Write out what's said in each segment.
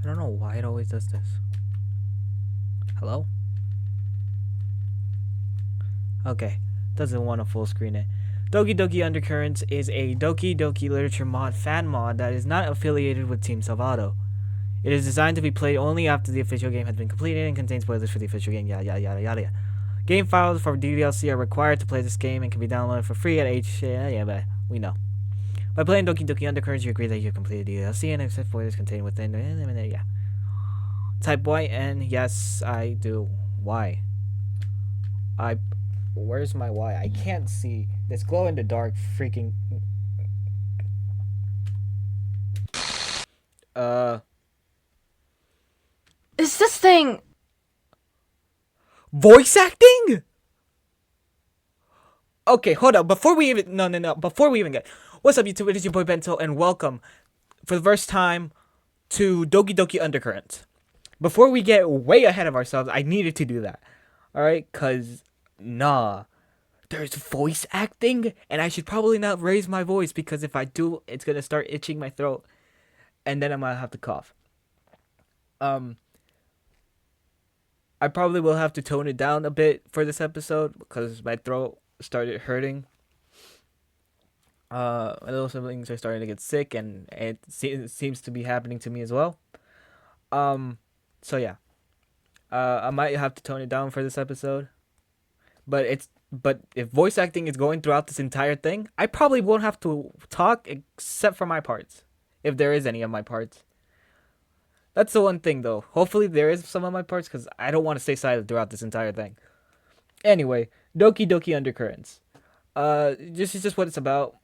don't know why it always does this. Hello? Okay. Doesn't want to full screen it. Doki Doki Undercurrents is a Doki Doki Literature mod fan mod that is not affiliated with Team Salvato. It is designed to be played only after the official game has been completed and contains spoilers for the official game, yada yada yada yada. Game files for DDLC are required to play this game and can be downloaded for free at but we know. By playing Doki Doki Undercurrents, you agree that you have completed DDLC and accept spoilers contained within yeah. Type Y and yes, I do. Why? Where's my Y? I can't see. This glow in the dark freaking. Is this thing... Voice acting? Okay, hold up. Before we even... No. Before we even get... What's up, YouTube? It is your boy Bento, and welcome for the first time to Doki Doki Undercurrents. Before we get way ahead of ourselves, I needed to do that. Alright? Because, nah. There's voice acting, and I should probably not raise my voice, because if I do, it's going to start itching my throat, and then I'm going to have to cough. I probably will have to tone it down a bit for this episode, because my throat started hurting. My little siblings are starting to get sick, and it seems to be happening to me as well. So yeah. I might have to tone it down for this episode. But if voice acting is going throughout this entire thing, I probably won't have to talk except for my parts. If there is any of my parts. That's the one thing, though. Hopefully there is some of my parts, because I don't want to stay silent throughout this entire thing. Anyway, Doki Doki Undercurrents. This is just what it's about.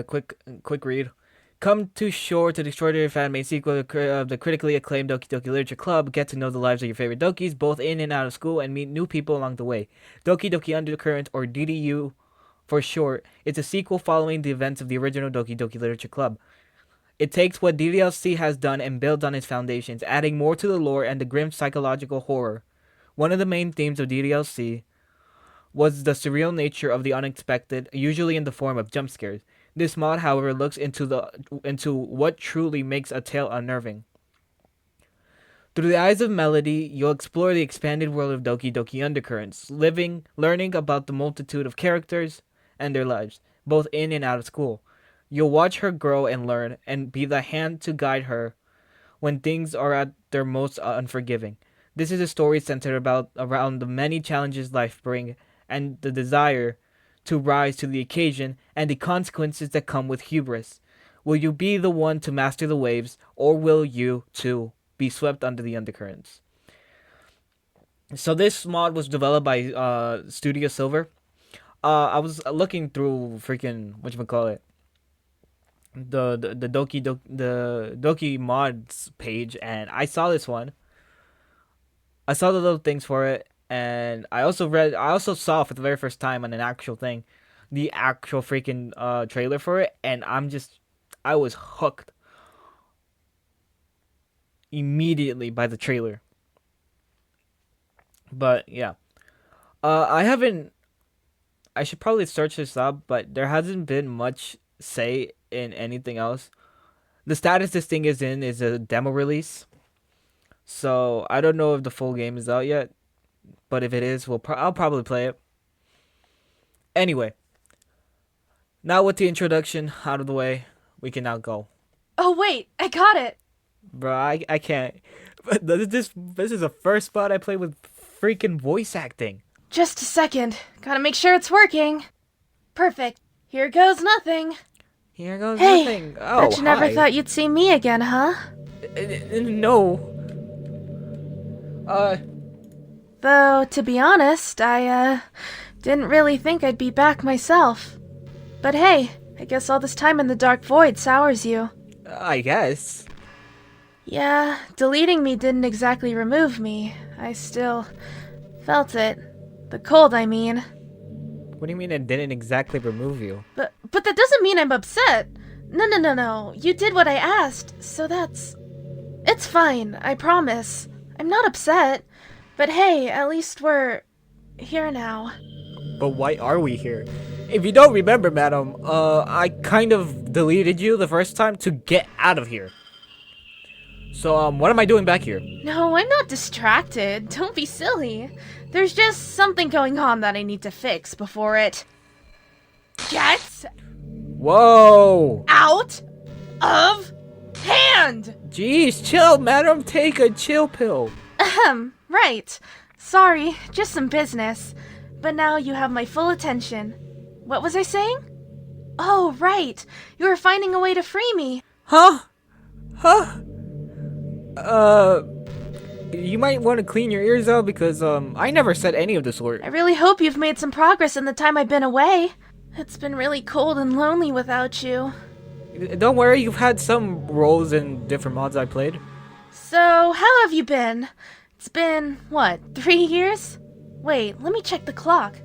Quick read. Come to shore to the extraordinary fan-made sequel of the critically acclaimed Doki Doki Literature Club. Get to know the lives of your favorite Dokis, both in and out of school, and meet new people along the way. Doki Doki Undercurrents, or DDU for short, is a sequel following the events of the original Doki Doki Literature Club. It takes what DDLC has done and builds on its foundations, adding more to the lore and the grim psychological horror. One of the main themes of DDLC was the surreal nature of the unexpected, usually in the form of jump scares. This mod, however, looks into what truly makes a tale unnerving. Through the eyes of Melody, you'll explore the expanded world of Doki Doki Undercurrents, learning about the multitude of characters and their lives, both in and out of school. You'll watch her grow and learn, and be the hand to guide her when things are at their most unforgiving. This is a story centered around the many challenges life brings, and the desire to rise to the occasion, and the consequences that come with hubris. Will you be the one to master the waves, or will you, too, be swept under the undercurrents? So this mod was developed by Studio Silver. I was looking through freaking whatchamacallit, the Doki mods page, and I saw this one. I saw the little things for it, and I also saw for the very first time on an actual thing, the actual freaking trailer for it, and I was hooked immediately by the trailer. But yeah, I should probably search this up, but there hasn't been much say in anything else. The status this thing is in is a demo release, so I don't know if the full game is out yet, but if it is, I'll probably play it. Anyway, now with the introduction out of the way, we can now go. Oh wait, I got it! Bruh, I can't. This is the first spot I play with freaking voice acting. Just a second. Gotta make sure it's working. Perfect. Here goes nothing. Here goes Hey, nothing. Oh, bet you never thought you'd see me again, huh? No. Though, to be honest, I, didn't really think I'd be back myself. But hey, I guess all this time in the dark void sours you. I guess. Yeah, deleting me didn't exactly remove me. I still felt it. The cold, I mean. What do you mean it didn't exactly remove you? But that doesn't mean I'm upset. No. You did what I asked, so it's fine, I promise. I'm not upset. But hey, at least we're here now. But why are we here? If you don't remember, madam, I kind of deleted you the first time to get out of here. So, what am I doing back here? No, I'm not distracted. Don't be silly. There's just something going on that I need to fix before it gets Whoa! out of hand! Jeez, chill, madam. Take a chill pill. Right. Sorry, just some business. But now you have my full attention. What was I saying? Oh, right. You were finding a way to free me. Huh? Huh? You might want to clean your ears out because, I never said any of the sort. I really hope you've made some progress in the time I've been away. It's been really cold and lonely without you. Don't worry, you've had some roles in different mods I played. So, how have you been? It's been, what, 3 years? Wait, let me check the clock.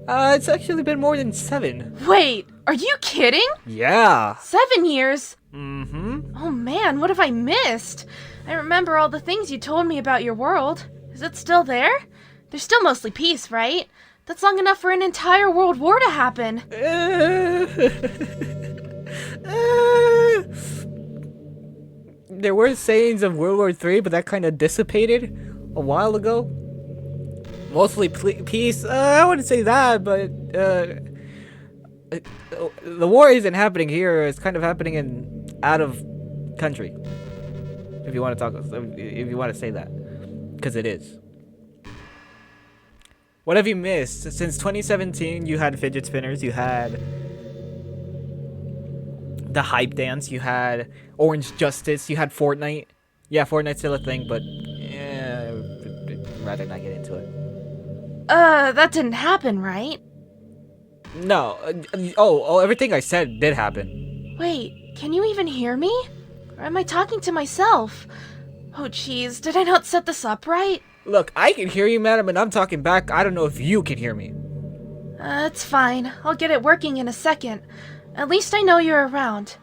It's actually been more than 7. Wait, are you kidding? Yeah. 7 years? Mm-hmm. Oh man, what have I missed? I remember all the things you told me about your world. Is it still there? There's still mostly peace, right? That's long enough for an entire world war to happen. There were sayings of World War III, but that kind of dissipated a while ago. Mostly peace. I wouldn't say that, but the war isn't happening here. It's kind of happening in out of country. If you want to talk, if you want to say that, because it is. What have you missed? Since 2017, you had fidget spinners, you had the hype dance, you had Orange Justice, you had Fortnite. Yeah, Fortnite's still a thing, but I'd rather not get into it. That didn't happen, right? No. Everything I said did happen. Wait, can you even hear me? Or am I talking to myself? Oh jeez, did I not set this up right? Look, I can hear you, madam, and I'm talking back. I don't know if you can hear me. It's fine. I'll get it working in a second. At least I know you're around.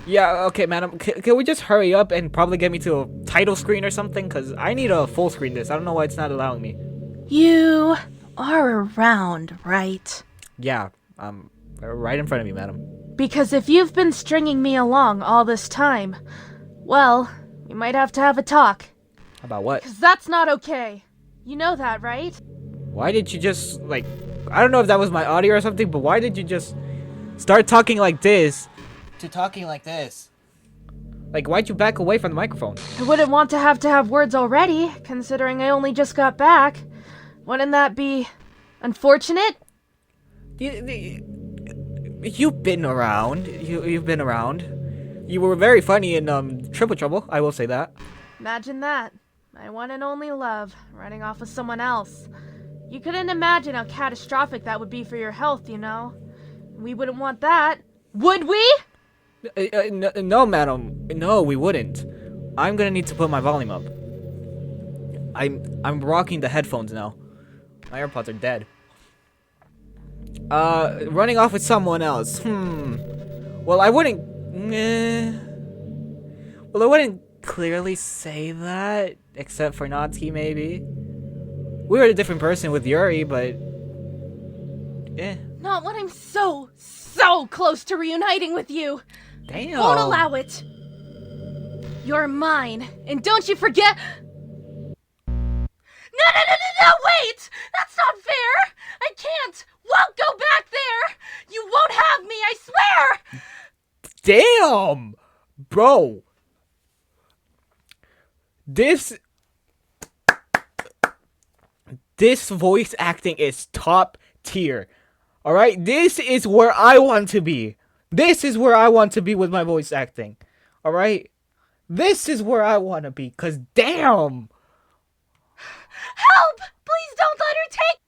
Yeah, okay, madam. Can we just hurry up and probably get me to a title screen or something? Because I need a full screen this. I don't know why it's not allowing me. You are around, right? Yeah, right in front of me, madam. Because if you've been stringing me along all this time, well, we might have to have a talk. About what? Because that's not okay. You know that, right? Why did you just, like, I don't know if that was my audio or something, but why did you just start talking like this to talking like this? Like, why'd you back away from the microphone? I wouldn't want to have words already, considering I only just got back. Wouldn't that be unfortunate? You've been around. You've been around. You were very funny in Triple Trouble, I will say that. Imagine that. My one and only love, running off with someone else. You couldn't imagine how catastrophic that would be for your health, you know? We wouldn't want that. Would we? No, madam. No, we wouldn't. I'm gonna need to put my volume up. I'm rocking the headphones now. My AirPods are dead. Running off with someone else. Well, I wouldn't. Well, I wouldn't clearly say that, except for Natsuki, maybe. We were a different person with Yuri, but Not when I'm so close to reuniting with you. Damn. Won't allow it. You're mine, and don't you forget. No, wait! That's not fair! I can't! Won't go back there! You won't have me, I swear! Damn! Bro. This voice acting is top tier. Alright? This is where I want to be. This is where I want to be with my voice acting. Alright? This is where I want to be. Because damn! Help! Please don't let her take...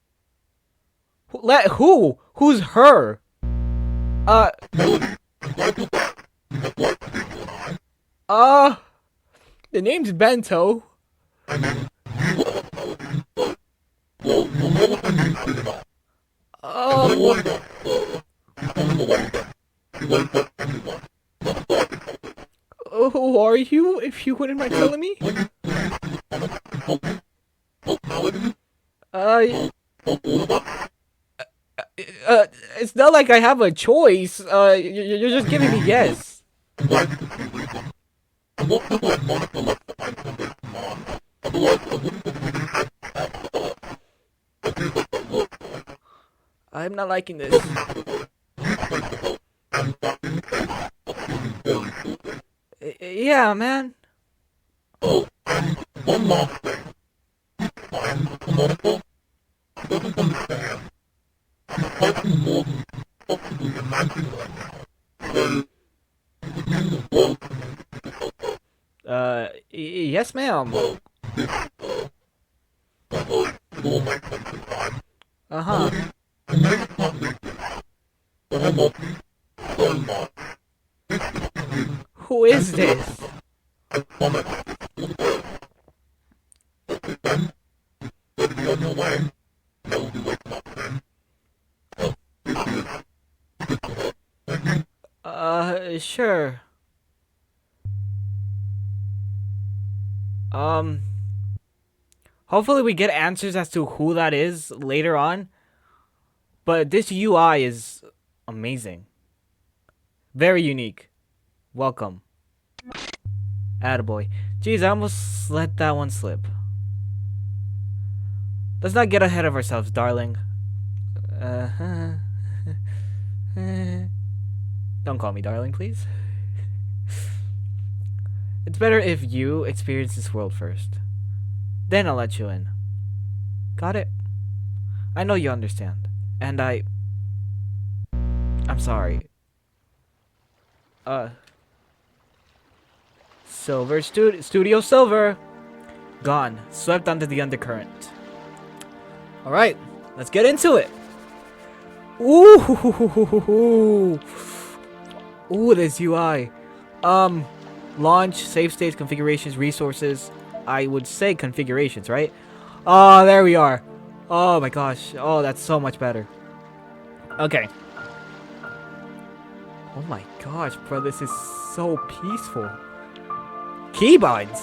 Let who? Who's her? The name's Bento. Who are you, if you wouldn't mind telling me? It's not like I have a choice. You're just giving me yes. I'm not liking this. Yeah, man. Yes, ma'am. Uh-huh. Who is this? Sure. Um, hopefully we get answers as to who that is later on. But this UI is amazing. Very unique. Welcome. Attaboy. Jeez, I almost let that one slip. Let's not get ahead of ourselves, darling. Don't call me darling, please. It's better if you experience this world first. Then I'll let you in. Got it? I know you understand. And I'm sorry. Silver Studio Silver. Gone. Swept under the undercurrent. Alright, let's get into it. Ooh. Ooh, this UI. Launch, save states, configurations, resources. I would say configurations, right? Oh, there we are. Oh my gosh. Oh, that's so much better. Okay. Oh my gosh, bro, this is so peaceful. Keybinds.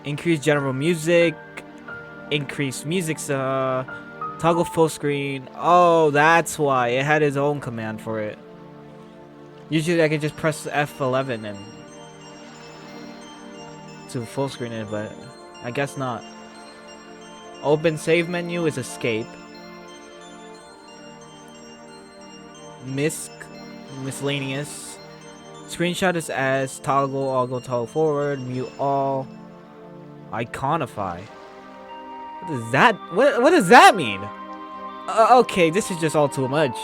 Increase general music. Increase music. Toggle full screen. Oh, that's why it had its own command for it. Usually I could just press F11 and to full screen it, but I guess not. Open save menu is escape. Miscellaneous. Screenshot is as toggle forward, mute all. Iconify. What does that? What does that mean? Okay, this is just all too much.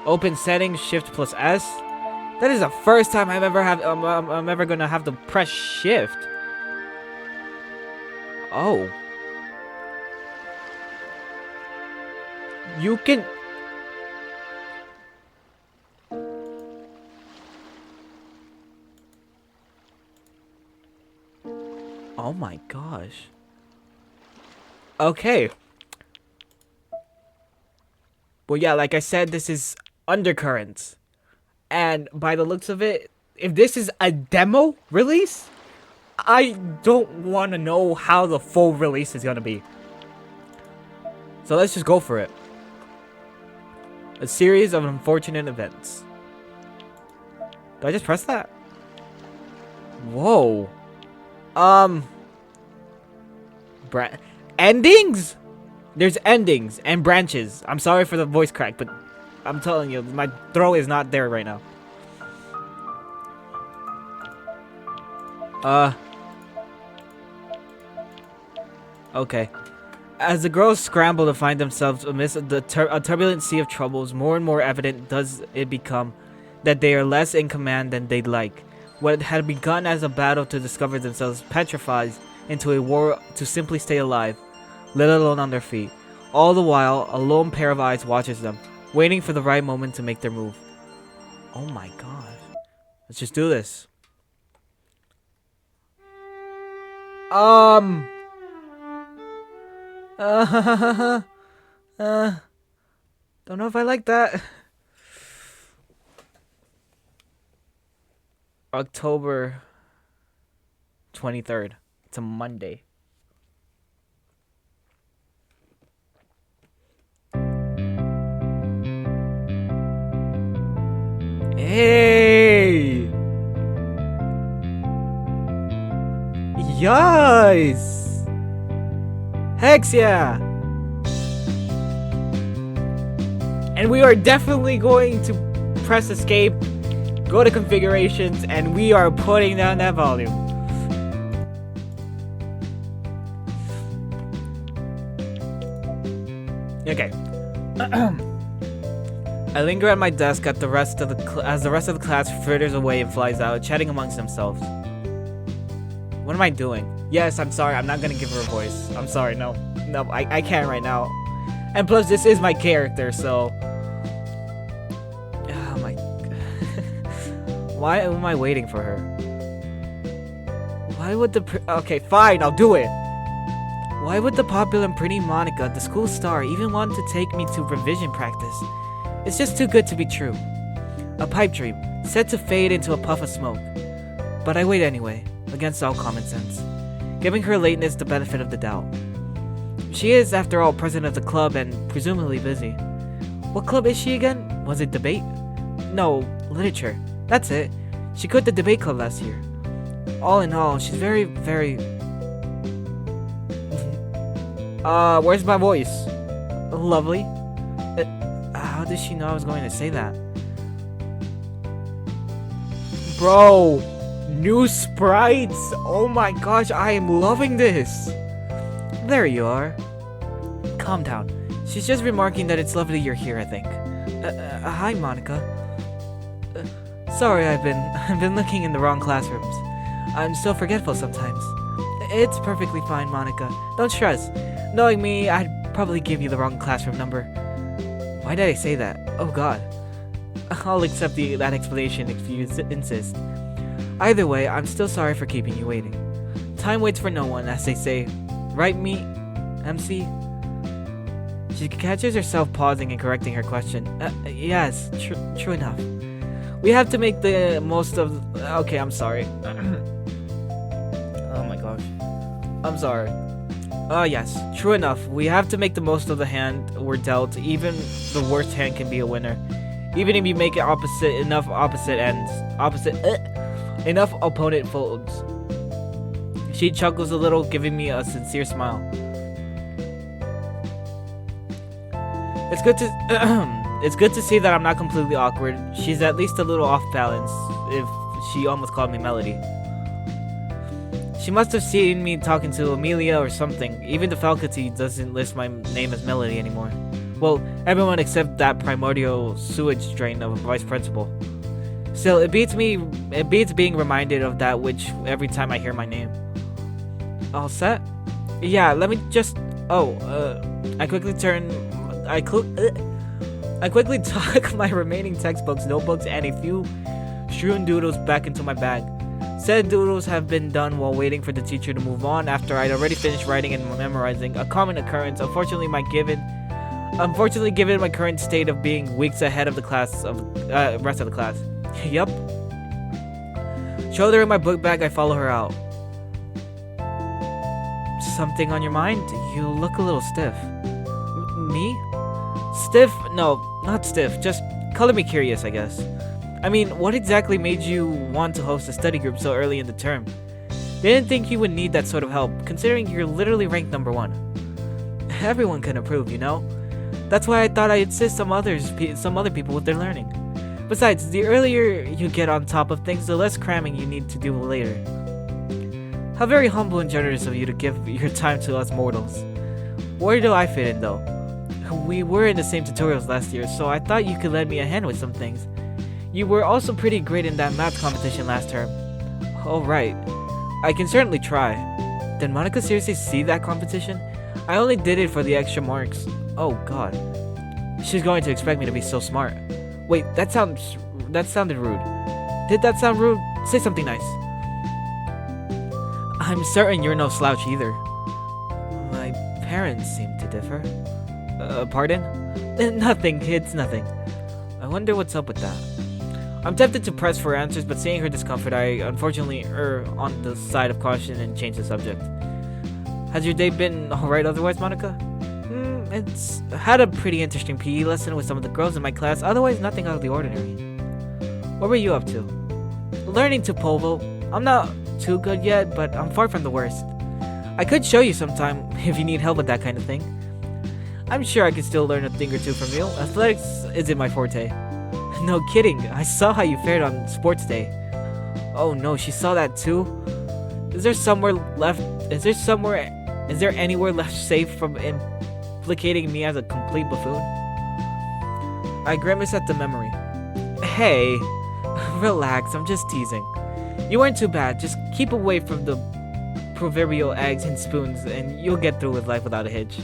Open settings, shift plus S. That is the first time I'm ever gonna have to press shift. Oh. You can. Oh my gosh. Okay. Well, yeah, like I said, this is Undercurrents. And by the looks of it, if this is a demo release, I don't want to know how the full release is going to be. So let's just go for it. A series of unfortunate events. Do I just press that? Whoa. Endings? There's endings and branches. I'm sorry for the voice crack, but I'm telling you, my throat is not there right now. Okay. As the girls scramble to find themselves amidst a turbulent sea of troubles, more and more evident does it become that they are less in command than they'd like. What had begun as a battle to discover themselves petrifies into a war to simply stay alive, let alone on their feet. All the while, a lone pair of eyes watches them, waiting for the right moment to make their move. Oh my gosh. Let's just do this. Don't know if I like that. October 23rd. It's a Monday. Hey! Yes! Hex yeah! And we are definitely going to press escape, go to configurations, and we are putting down that volume. Okay. I linger at my desk at the rest of as the rest of the class fritters away and flies out, chatting amongst themselves. What am I doing? Yes, I'm sorry. I'm not gonna give her a voice. I'm sorry. No, I can't right now. And plus, this is my character, so. Oh my. Why am I waiting for her? Why would the okay, fine, I'll do it. Why would the popular and pretty Monica, the school star, even want to take me to revision practice? It's just too good to be true. A pipe dream, set to fade into a puff of smoke. But I wait anyway, against all common sense, giving her lateness the benefit of the doubt. She is, after all, president of the club and presumably busy. What club is she again? Was it debate? No, literature. That's it. She quit the debate club last year. All in all, she's very, very... where's my voice? Lovely. How did she know I was going to say that? Bro, new sprites. Oh my gosh, I am loving this. There you are. Calm down. She's just remarking that it's lovely you're here, I think. Hi, Monica. Sorry, I've been looking in the wrong classrooms. I'm so forgetful sometimes. It's perfectly fine, Monica. Don't stress. Knowing me, I'd probably give you the wrong classroom number. Why did I say that? Oh god. I'll accept that explanation if you insist. Either way, I'm still sorry for keeping you waiting. Time waits for no one, as they say. Right, me, MC? She catches herself pausing and correcting her question. Yes, true enough. We have to make the most of... Okay, I'm sorry. Oh my gosh. I'm sorry. Yes, true enough. We have to make the most of the hand we're dealt. Even the worst hand can be a winner. Even if you make it enough opponent folds. She chuckles a little, giving me a sincere smile. It's good to see that I'm not completely awkward. She's at least a little off balance, if she almost called me Melody. She must have seen me talking to Amelia or something. Even the faculty doesn't list my name as Melody anymore. Well, everyone except that primordial sewage drain of a vice principal. Still, it beats being reminded of that which every time I hear my name. All set? Yeah, let me just... I quickly tuck my remaining textbooks, notebooks, and a few strewn doodles back into my bag. Said doodles have been done while waiting for the teacher to move on after I'd already finished writing and memorizing, a common occurrence, unfortunately given my current state of being weeks ahead of the rest of the class. Yup. Showed her in my book bag, I follow her out. Something on your mind? You look a little stiff. Me? Stiff? No, not stiff. Just color me curious, I guess. I mean, what exactly made you want to host a study group so early in the term? Didn't think you would need that sort of help, considering you're literally ranked number 1. Everyone can improve, you know? That's why I thought I'd assist some other people with their learning. Besides, the earlier you get on top of things, the less cramming you need to do later. How very humble and generous of you to give your time to us mortals. Where do I fit in, though? We were in the same tutorials last year, so I thought you could lend me a hand with some things. You were also pretty great in that math competition last term. Oh, right. I can certainly try. Did Monica seriously see that competition? I only did it for the extra marks. Oh, God. She's going to expect me to be so smart. Wait, that sounded rude. Did that sound rude? Say something nice. I'm certain you're no slouch either. My parents seem to differ. Pardon? Nothing, it's nothing. I wonder what's up with that. I'm tempted to press for answers, but seeing her discomfort, I unfortunately err on the side of caution and change the subject. Has your day been alright otherwise, Monica? It's had a pretty interesting PE lesson with some of the girls in my class, otherwise nothing out of the ordinary. What were you up to? Learning to pole vault. I'm not too good yet, but I'm far from the worst. I could show you sometime if you need help with that kind of thing. I'm sure I could still learn a thing or two from you. Athletics isn't my forte. No kidding, I saw how you fared on sports day. Oh no, she saw that too? Is there anywhere left safe from implicating me as a complete buffoon? I grimace at the memory. Hey, relax, I'm just teasing. You weren't too bad, just keep away from the proverbial eggs and spoons and you'll get through with life without a hitch.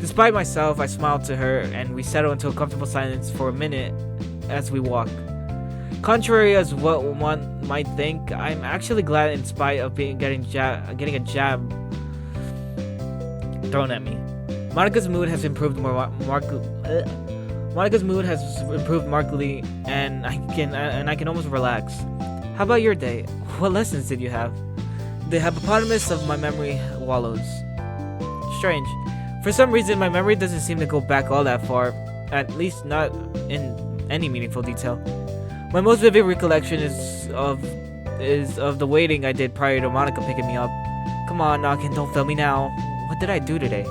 Despite myself, I smiled to her and we settled into a comfortable silence for a minute as we walk. Contrary as what one might think, I'm actually glad in spite of getting a jab thrown at me. Monika's mood has improved markedly, and I can almost relax. How about your day? What lessons did you have? The hippopotamus of my memory wallows. Strange. For some reason, my memory doesn't seem to go back all that far, at least not in any meaningful detail. My most vivid recollection is of the waiting I did prior to Monika picking me up. Come on, Noggin, don't fail me now. What did I do today?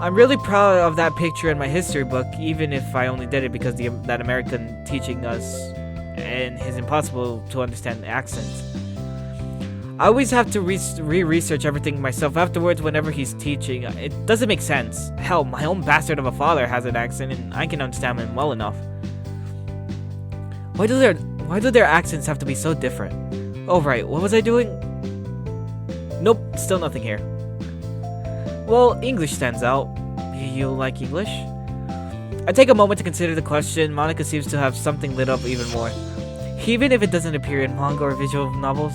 I'm really proud of that picture in my history book, even if I only did it because that American teaching us and his impossible to understand accents. I always have to research everything myself afterwards whenever he's teaching. It doesn't make sense. Hell, my own bastard of a father has an accent and I can understand him well enough. Why do their accents have to be so different? Oh right, what was I doing? Nope, still nothing here. Well, English stands out. You like English? I take a moment to consider the question. Monika seems to have something lit up even more. Even if it doesn't appear in manga or visual novels.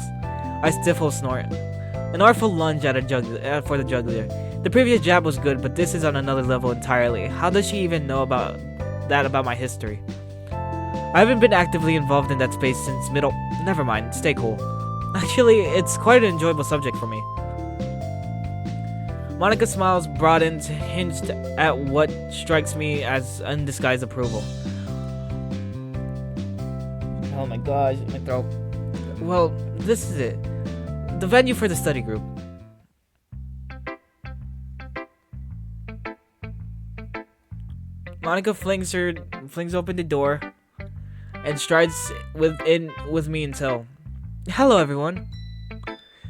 I stifle snort. An artful lunge at for the juggler. The previous jab was good, but this is on another level entirely. How does she even know about my history? I haven't been actively involved in that space since middle. Never mind, stay cool. Actually, it's quite an enjoyable subject for me. Monika's smiles broadened, hinged at what strikes me as undisguised approval. Oh my gosh, my throat. Well, this is it. The venue for the study group. Monika flings open the door and strides with me until, hello everyone.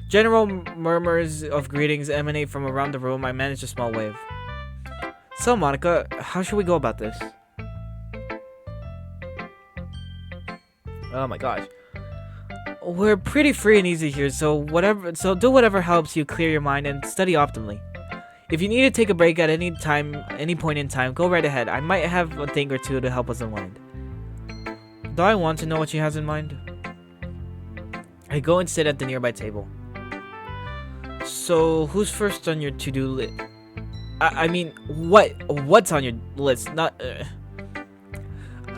General murmurs of greetings emanate from around the room. I manage a small wave. So Monika, how should we go about this? Oh my gosh. We're pretty free and easy here, so do whatever helps you clear your mind and study optimally. If you need to take a break at any point in time, go right ahead. I might have a thing or two to help us unwind. Do I want to know what she has in mind? I go and sit at the nearby table. So, who's first on your to-do list? I mean, what's on your list? Not,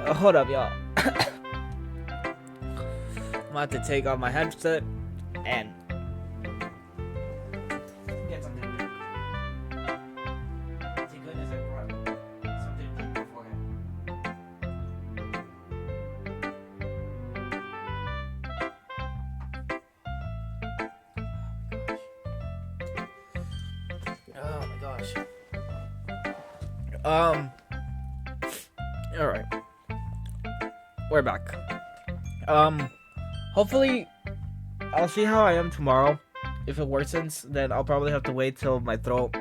hold up, y'all. I'm about to take off my headset and get something to drink. Thank goodness I brought something to drink beforehand. Oh my gosh. Alright. We're back. Hopefully, I'll see how I am tomorrow. If it worsens, then I'll probably have to wait till my throat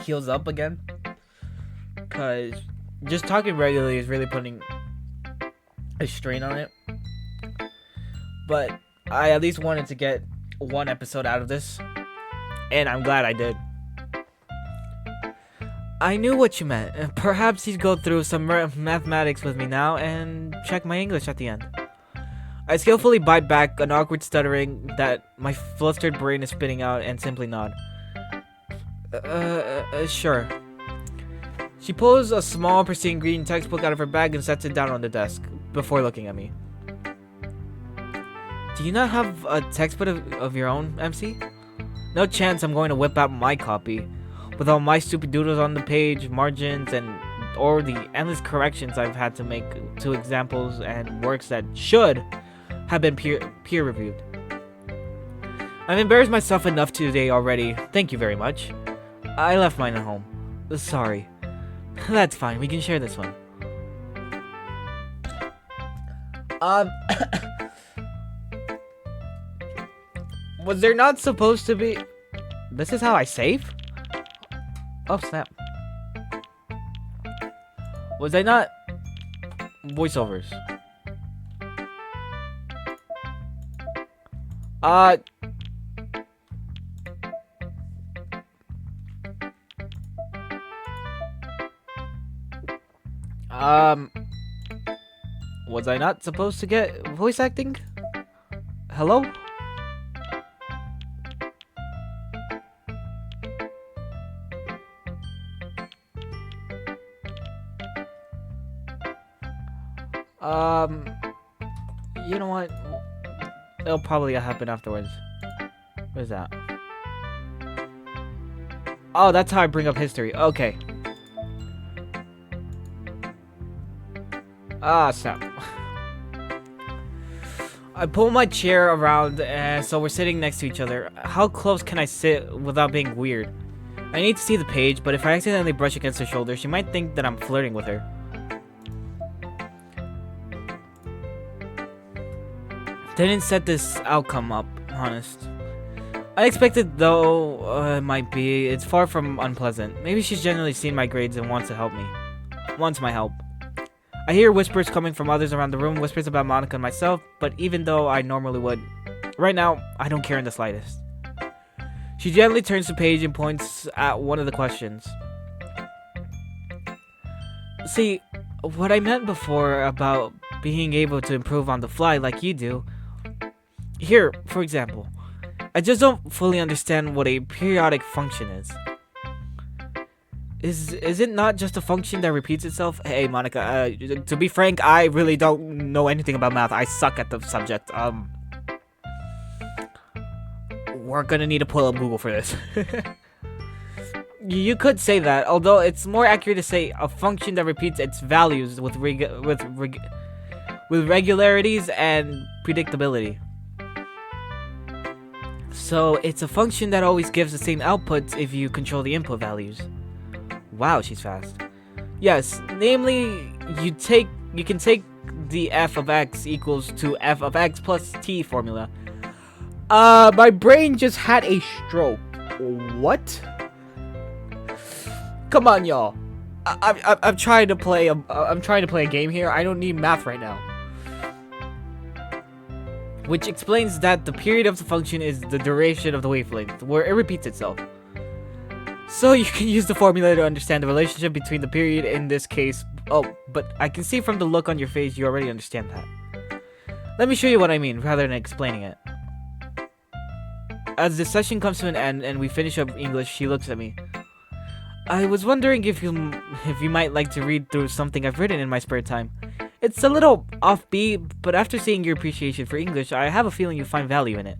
heals up again. Because just talking regularly is really putting a strain on it. But I at least wanted to get one episode out of this. And I'm glad I did. I knew what you meant. Perhaps you'd go through some mathematics with me now and check my English at the end. I skillfully bite back an awkward stuttering that my flustered brain is spitting out and simply nod. Sure. She pulls a small pristine green textbook out of her bag and sets it down on the desk before looking at me. Do you not have a textbook of your own, MC? No chance I'm going to whip out my copy. With all my stupid doodles on the page, margins, or the endless corrections I've had to make to examples and works that should have been peer reviewed. I've embarrassed myself enough today already. Thank you very much. I left mine at home. Sorry. That's fine. We can share this one. Was there not supposed to be... This is how I save? Oh, snap. Was I not... Voiceovers. Was I not supposed to get voice acting? Hello? You know what? It'll probably happen afterwards. What is that? Oh, that's how I bring up history. Okay. Ah, snap. I pull my chair around, so we're sitting next to each other. How close can I sit without being weird? I need to see the page, but if I accidentally brush against her shoulder, she might think that I'm flirting with her. Didn't set this outcome up, honest. Unexpected though it might be, it's far from unpleasant. Maybe she's genuinely seen my grades and wants to help me. Wants my help. I hear whispers coming from others around the room, whispers about Monica and myself, but even though I normally would, right now, I don't care in the slightest. She gently turns the page and points at one of the questions. See, what I meant before about being able to improve on the fly like you do. Here, for example, I just don't fully understand what a periodic function is. Is it not just a function that repeats itself? Hey, Monica, to be frank, I really don't know anything about math. I suck at the subject. We're gonna need to pull up Google for this. You could say that, although it's more accurate to say a function that repeats its values with regularities and predictability. So it's a function that always gives the same outputs if you control the input values. Wow, she's fast. Yes, namely, you can take the f of x equals to f of x plus t formula. My brain just had a stroke. What? Come on, y'all. I'm trying to play a game here. I don't need math right now. Which explains that the period of the function is the duration of the wavelength, where it repeats itself. So you can use the formula to understand the relationship between the period in this case. Oh, but I can see from the look on your face you already understand that. Let me show you what I mean, rather than explaining it. As the session comes to an end and we finish up English, she looks at me. I was wondering if you might like to read through something I've written in my spare time. It's a little offbeat, but after seeing your appreciation for English, I have a feeling you'll find value in it.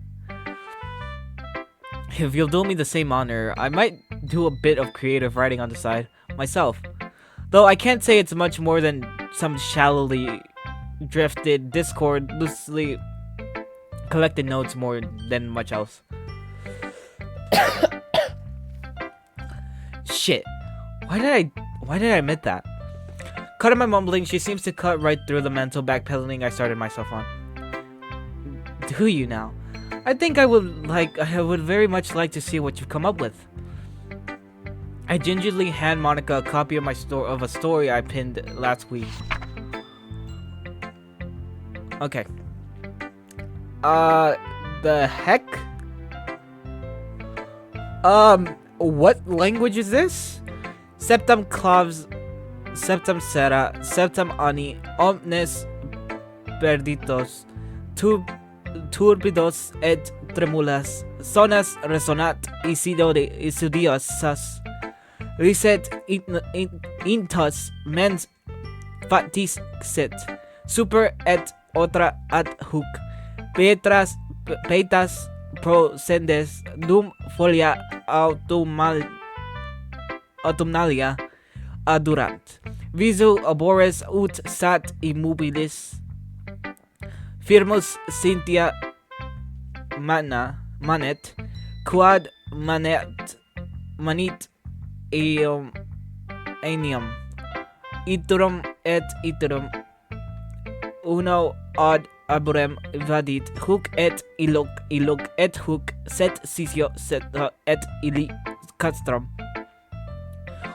If you'll do me the same honor, I might do a bit of creative writing on the side, myself. Though I can't say it's much more than some shallowly drifted Discord, loosely collected notes more than much else. Shit. Why did I admit that? Cutting my mumbling, she seems to cut right through the mental backpedaling I started myself on. Do you now? I think I would very much like to see what you've come up with. I gingerly hand Monica a copy of a story I pinned last week. Okay. The heck? What language is this? Septem claves, septem sera, septem ani, omnes perditos, turbidos et tremulas, sonas resonat isidiosas, riset intos mens fatis sit, super et otra ad huc, petas procendes dum folia autumnalia adurant, visu arbores ut sat immobilis, Firmus Cynthia Manet, Quad Manit Eum Aenium, Iterum et Iterum, Uno ad arborem vadit, Hoc et illoc et hoc, set sisio set et illi castrum.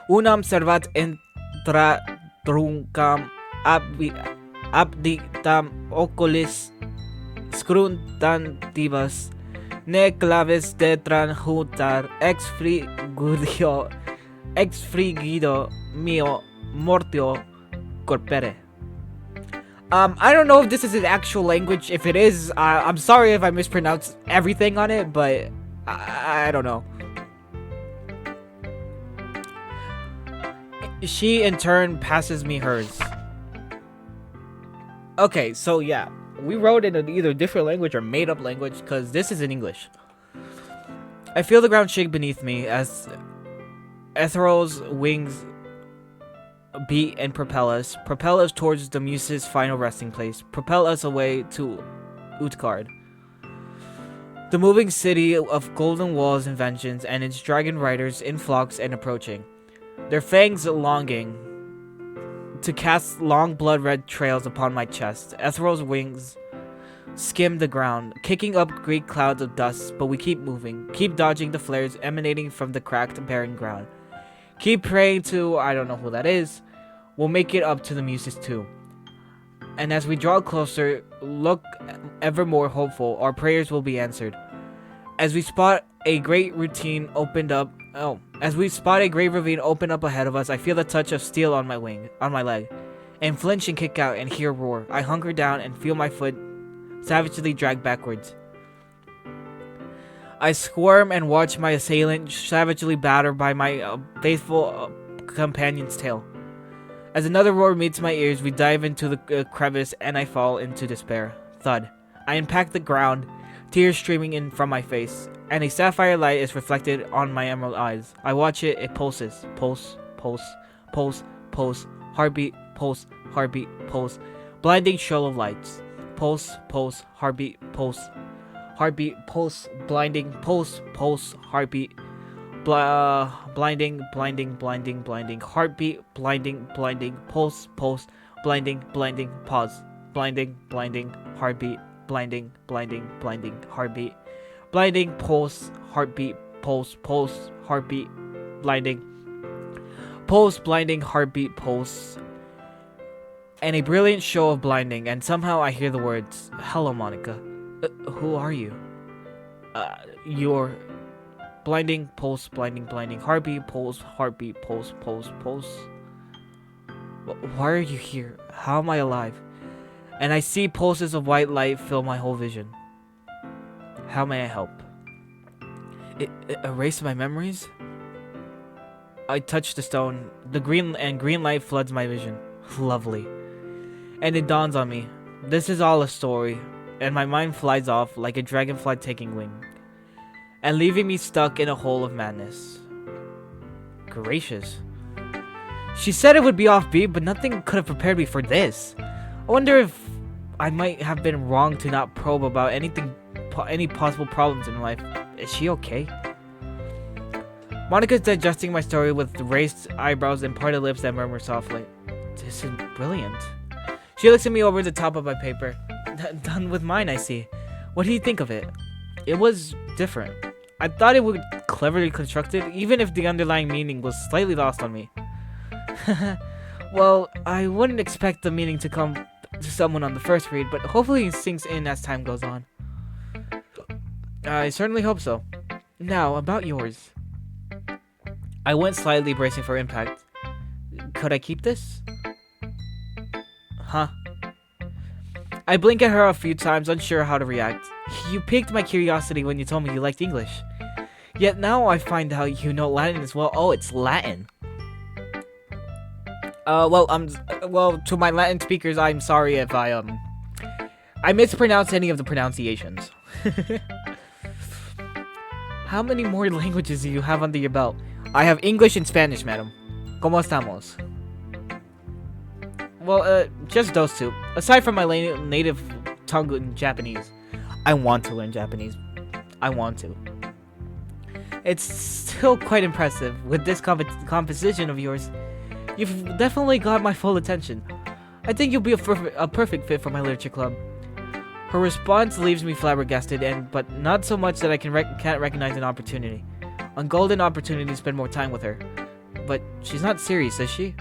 Unam servat intra truncam abdictam oculis scrutantibus, ne clavis detran hutar ex frigido mio mortio corpore. I don't know if this is an actual language. If it is, I'm sorry if I mispronounce everything on it, but I don't know. She in turn passes me hers. Okay, so yeah, we wrote it in either different language or made up language because this is in English. I feel the ground shake beneath me as Ethereal's wings beat and propel us towards the muse's final resting place, propel us away to Utgard, the moving city of golden walls and vengeance, and its dragon riders in flocks and approaching, their fangs longing to cast long blood-red trails upon my chest. Ethereal's wings skim the ground, kicking up great clouds of dust, but we keep moving, keep dodging the flares emanating from the cracked, barren ground. Keep praying to, I don't know who that is, we'll make it up to the muses too. And as we draw closer, look ever more hopeful, our prayers will be answered. As we spot a great ravine open up ahead of us, I feel the touch of steel on my leg, and flinch and kick out and hear a roar. I hunker down and feel my foot savagely dragged backwards. I squirm and watch my assailant savagely battered by my faithful companion's tail. As another roar meets my ears, we dive into the crevice and I fall into despair. Thud. I impact the ground, tears streaming in from my face, and a sapphire light is reflected on my emerald eyes. I watch it, it pulses. Pulse, pulse, pulse, pulse, heartbeat, pulse, heartbeat, pulse. Blinding show of lights. Pulse, pulse, heartbeat, pulse. Heartbeat, pulse, blinding, pulse, pulse, heartbeat, blinding, heartbeat, blinding, pulse, pulse, blinding, pause, blinding, heartbeat, blinding, heartbeat, blinding, pulse, heartbeat, pulse, heartbeat, blinding, heartbeat, pulse, and a brilliant show of blinding, and somehow I hear the words, "Hello, Monica. Who are you?" You're blinding, pulse, blinding, heartbeat, pulse, pulse. Why are you here? How am I alive? And I see pulses of white light fill my whole vision. How may I help? It erased my memories? I touch the stone. The green light floods my vision. Lovely. And it dawns on me. This is all a story. And my mind flies off like a dragonfly taking wing, and leaving me stuck in a hole of madness. Gracious. She said it would be offbeat, but nothing could have prepared me for this. I wonder if I might have been wrong to not probe about any possible problems in life. Is she okay? Monica's digesting my story with raised eyebrows and parted lips that murmur softly. This is brilliant. She looks at me over the top of my paper. Done with mine, I see. What do you think of it? It was different. I thought it would be cleverly constructed, even if the underlying meaning was slightly lost on me. Well, I wouldn't expect the meaning to come to someone on the first read, but hopefully it sinks in as time goes on. I certainly hope so. Now, about yours. I went slightly, bracing for impact. Could I keep this? Huh? I blink at her a few times, unsure how to react. You piqued my curiosity when you told me you liked English. Yet now I find out you know Latin as well. Oh, it's Latin. Well, to my Latin speakers, I'm sorry if I mispronounce any of the pronunciations. How many more languages do you have under your belt? I have English and Spanish, madam. ¿Cómo estamos? Well, just those two. Aside from my native tongue in Japanese. I want to learn Japanese. I want to. It's still quite impressive. With this composition of yours, you've definitely got my full attention. I think you'll be a perfect fit for my literature club. Her response leaves me flabbergasted, but not so much that I can't recognize an opportunity. A golden opportunity to spend more time with her. But she's not serious, is she?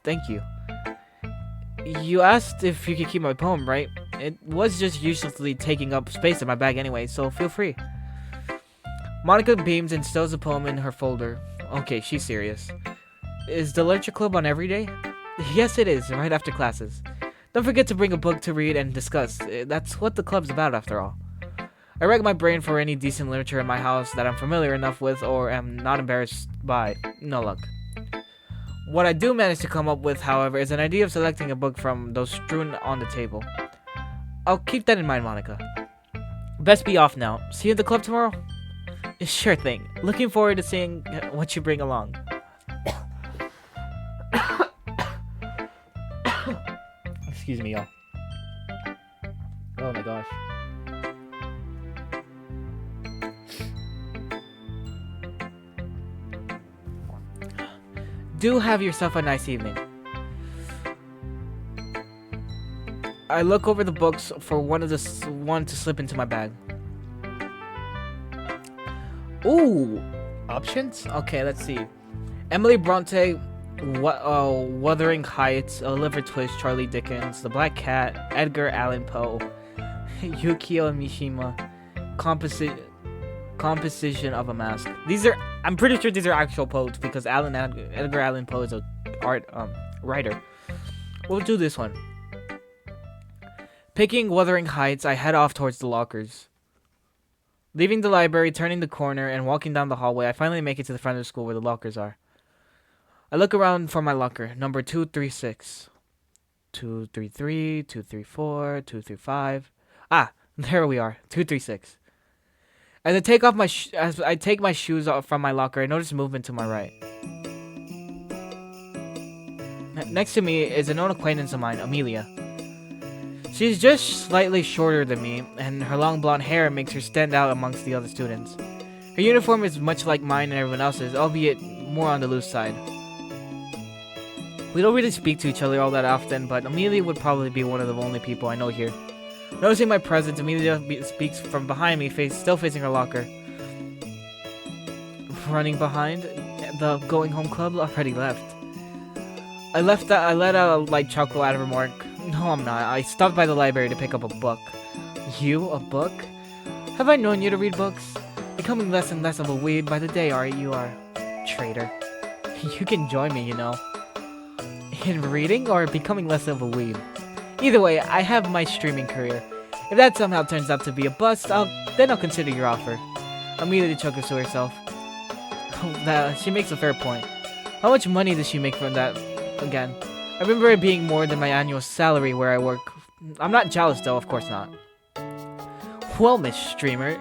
Thank you. You asked if you could keep my poem, right? It was just uselessly taking up space in my bag anyway, so feel free. Monica beams and stows the poem in her folder. Okay, she's serious. Is the literature club on every day? Yes, it is, right after classes. Don't forget to bring a book to read and discuss. That's what the club's about, after all. I rack my brain for any decent literature in my house that I'm familiar enough with or am not embarrassed by. No luck. What I do manage to come up with, however, is an idea of selecting a book from those strewn on the table. I'll keep that in mind, Monica. Best be off now. See you at the club tomorrow? Sure thing. Looking forward to seeing what you bring along. Excuse me, y'all. Oh my gosh. Do have yourself a nice evening. I look over the books for one to slip into my bag. Ooh, options? Okay, let's see. Emily Bronte, Wuthering Heights, Oliver Twist, Charlie Dickens, The Black Cat, Edgar Allan Poe, Yukio Mishima, Composition of a Mask. I'm pretty sure these are actual poets because Edgar Allan Poe is a writer. We'll do this one. Picking Wuthering Heights, I head off towards the lockers. Leaving the library, turning the corner, and walking down the hallway, I finally make it to the front of the school where the lockers are. I look around for my locker, number 236. 233, 234, 235. Ah, there we are, 236. As I take my shoes off from my locker, I notice movement to my right. Next to me is a known acquaintance of mine, Amelia. She's just slightly shorter than me, and her long blonde hair makes her stand out amongst the other students. Her uniform is much like mine and everyone else's, albeit more on the loose side. We don't really speak to each other all that often, but Amelia would probably be one of the only people I know here. Noticing my presence, Amelia speaks from behind me, still facing her locker. Running behind? The going home club already left. I let out a light chuckle at her remark. No, I'm not. I stopped by the library to pick up a book. You? A book? Have I known you to read books? Becoming less and less of a weed by the day, you are. Traitor. You can join me, you know. In reading or becoming less of a weed? Either way, I have my streaming career. If that somehow turns out to be a bust, then I'll consider your offer. Amelia chuckles to herself. She makes a fair point. How much money does she make from that again? I remember it being more than my annual salary where I work. I'm not jealous though, of course not. Well, Miss Streamer,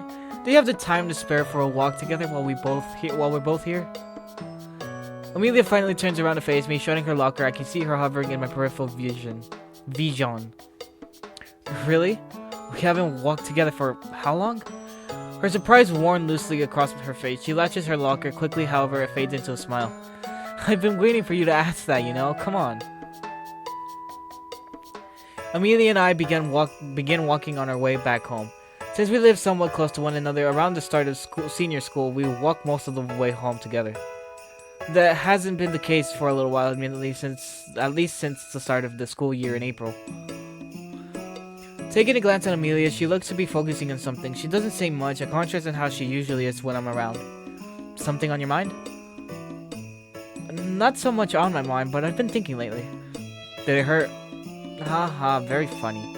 do you have the time to spare for a walk together while we're both here? Amelia finally turns around to face me, shutting her locker. I can see her hovering in my peripheral vision. Really? We haven't walked together for how long? Her surprise worn loosely across her face. She latches her locker quickly, however, it fades into a smile. I've been waiting for you to ask that, you know? Come on. Amelia and I begin walking on our way back home. Since we live somewhat close to one another, around the start of senior school, we walk most of the way home together. That hasn't been the case for a little while, admittedly, at least since the start of the school year in April. Taking a glance at Amelia, she looks to be focusing on something. She doesn't say much, a contrast in how she usually is when I'm around. Something on your mind? Not so much on my mind, but I've been thinking lately. Did it hurt? Haha, very funny.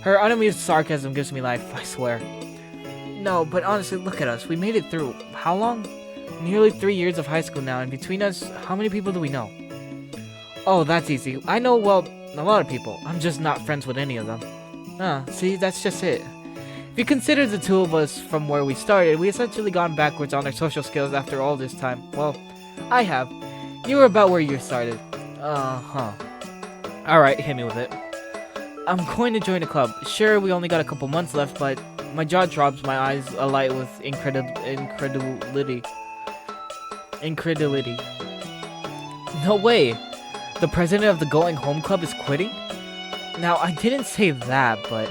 Her unamused sarcasm gives me life, I swear. No, but honestly, look at us. We made it through. How long? Nearly 3 years of high school now, and between us, how many people do we know? Oh, that's easy. I know, well, a lot of people. I'm just not friends with any of them. See, that's just it. If you consider the two of us from where we started, we essentially gone backwards on our social skills after all this time. Well, I have. You were about where you started. Alright, hit me with it. I'm going to join a club. Sure, we only got a couple months left, but my jaw drops, my eyes alight with incredulity. Incredulity. No way! The president of the Going Home Club is quitting? Now, I didn't say that, but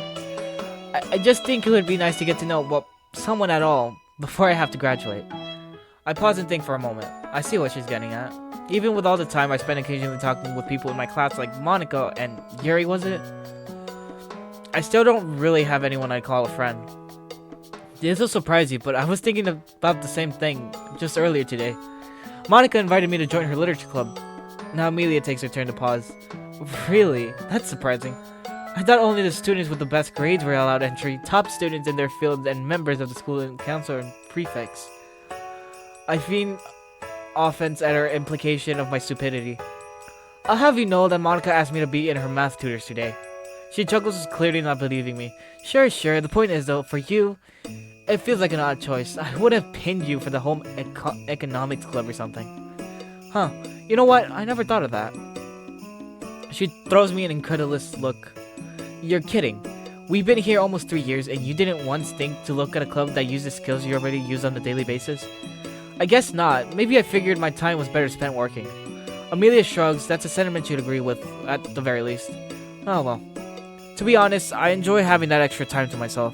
I just think it would be nice to get to know, well, someone at all before I have to graduate. I pause and think for a moment. I see what she's getting at. Even with all the time I spend occasionally talking with people in my class like Monica and Yuri, was it? I still don't really have anyone I'd call a friend. This will surprise you, but I was thinking about the same thing just earlier today. Monica invited me to join her literature club. Now Amelia takes her turn to pause. Really? That's surprising. I thought only the students with the best grades were allowed entry, top students in their fields, and members of the school council and prefects. I feel offense at her implication of my stupidity. I'll have you know that Monica asked me to be in her math tutors today. She chuckles, clearly not believing me. Sure. The point is, though, for you, it feels like an odd choice. I would have pinned you for the home economics club or something. Huh. You know what? I never thought of that. She throws me an incredulous look. You're kidding. We've been here almost 3 years, and you didn't once think to look at a club that uses skills you already use on a daily basis? I guess not. Maybe I figured my time was better spent working. Amelia shrugs. That's a sentiment you'd agree with, at the very least. Oh well. To be honest, I enjoy having that extra time to myself.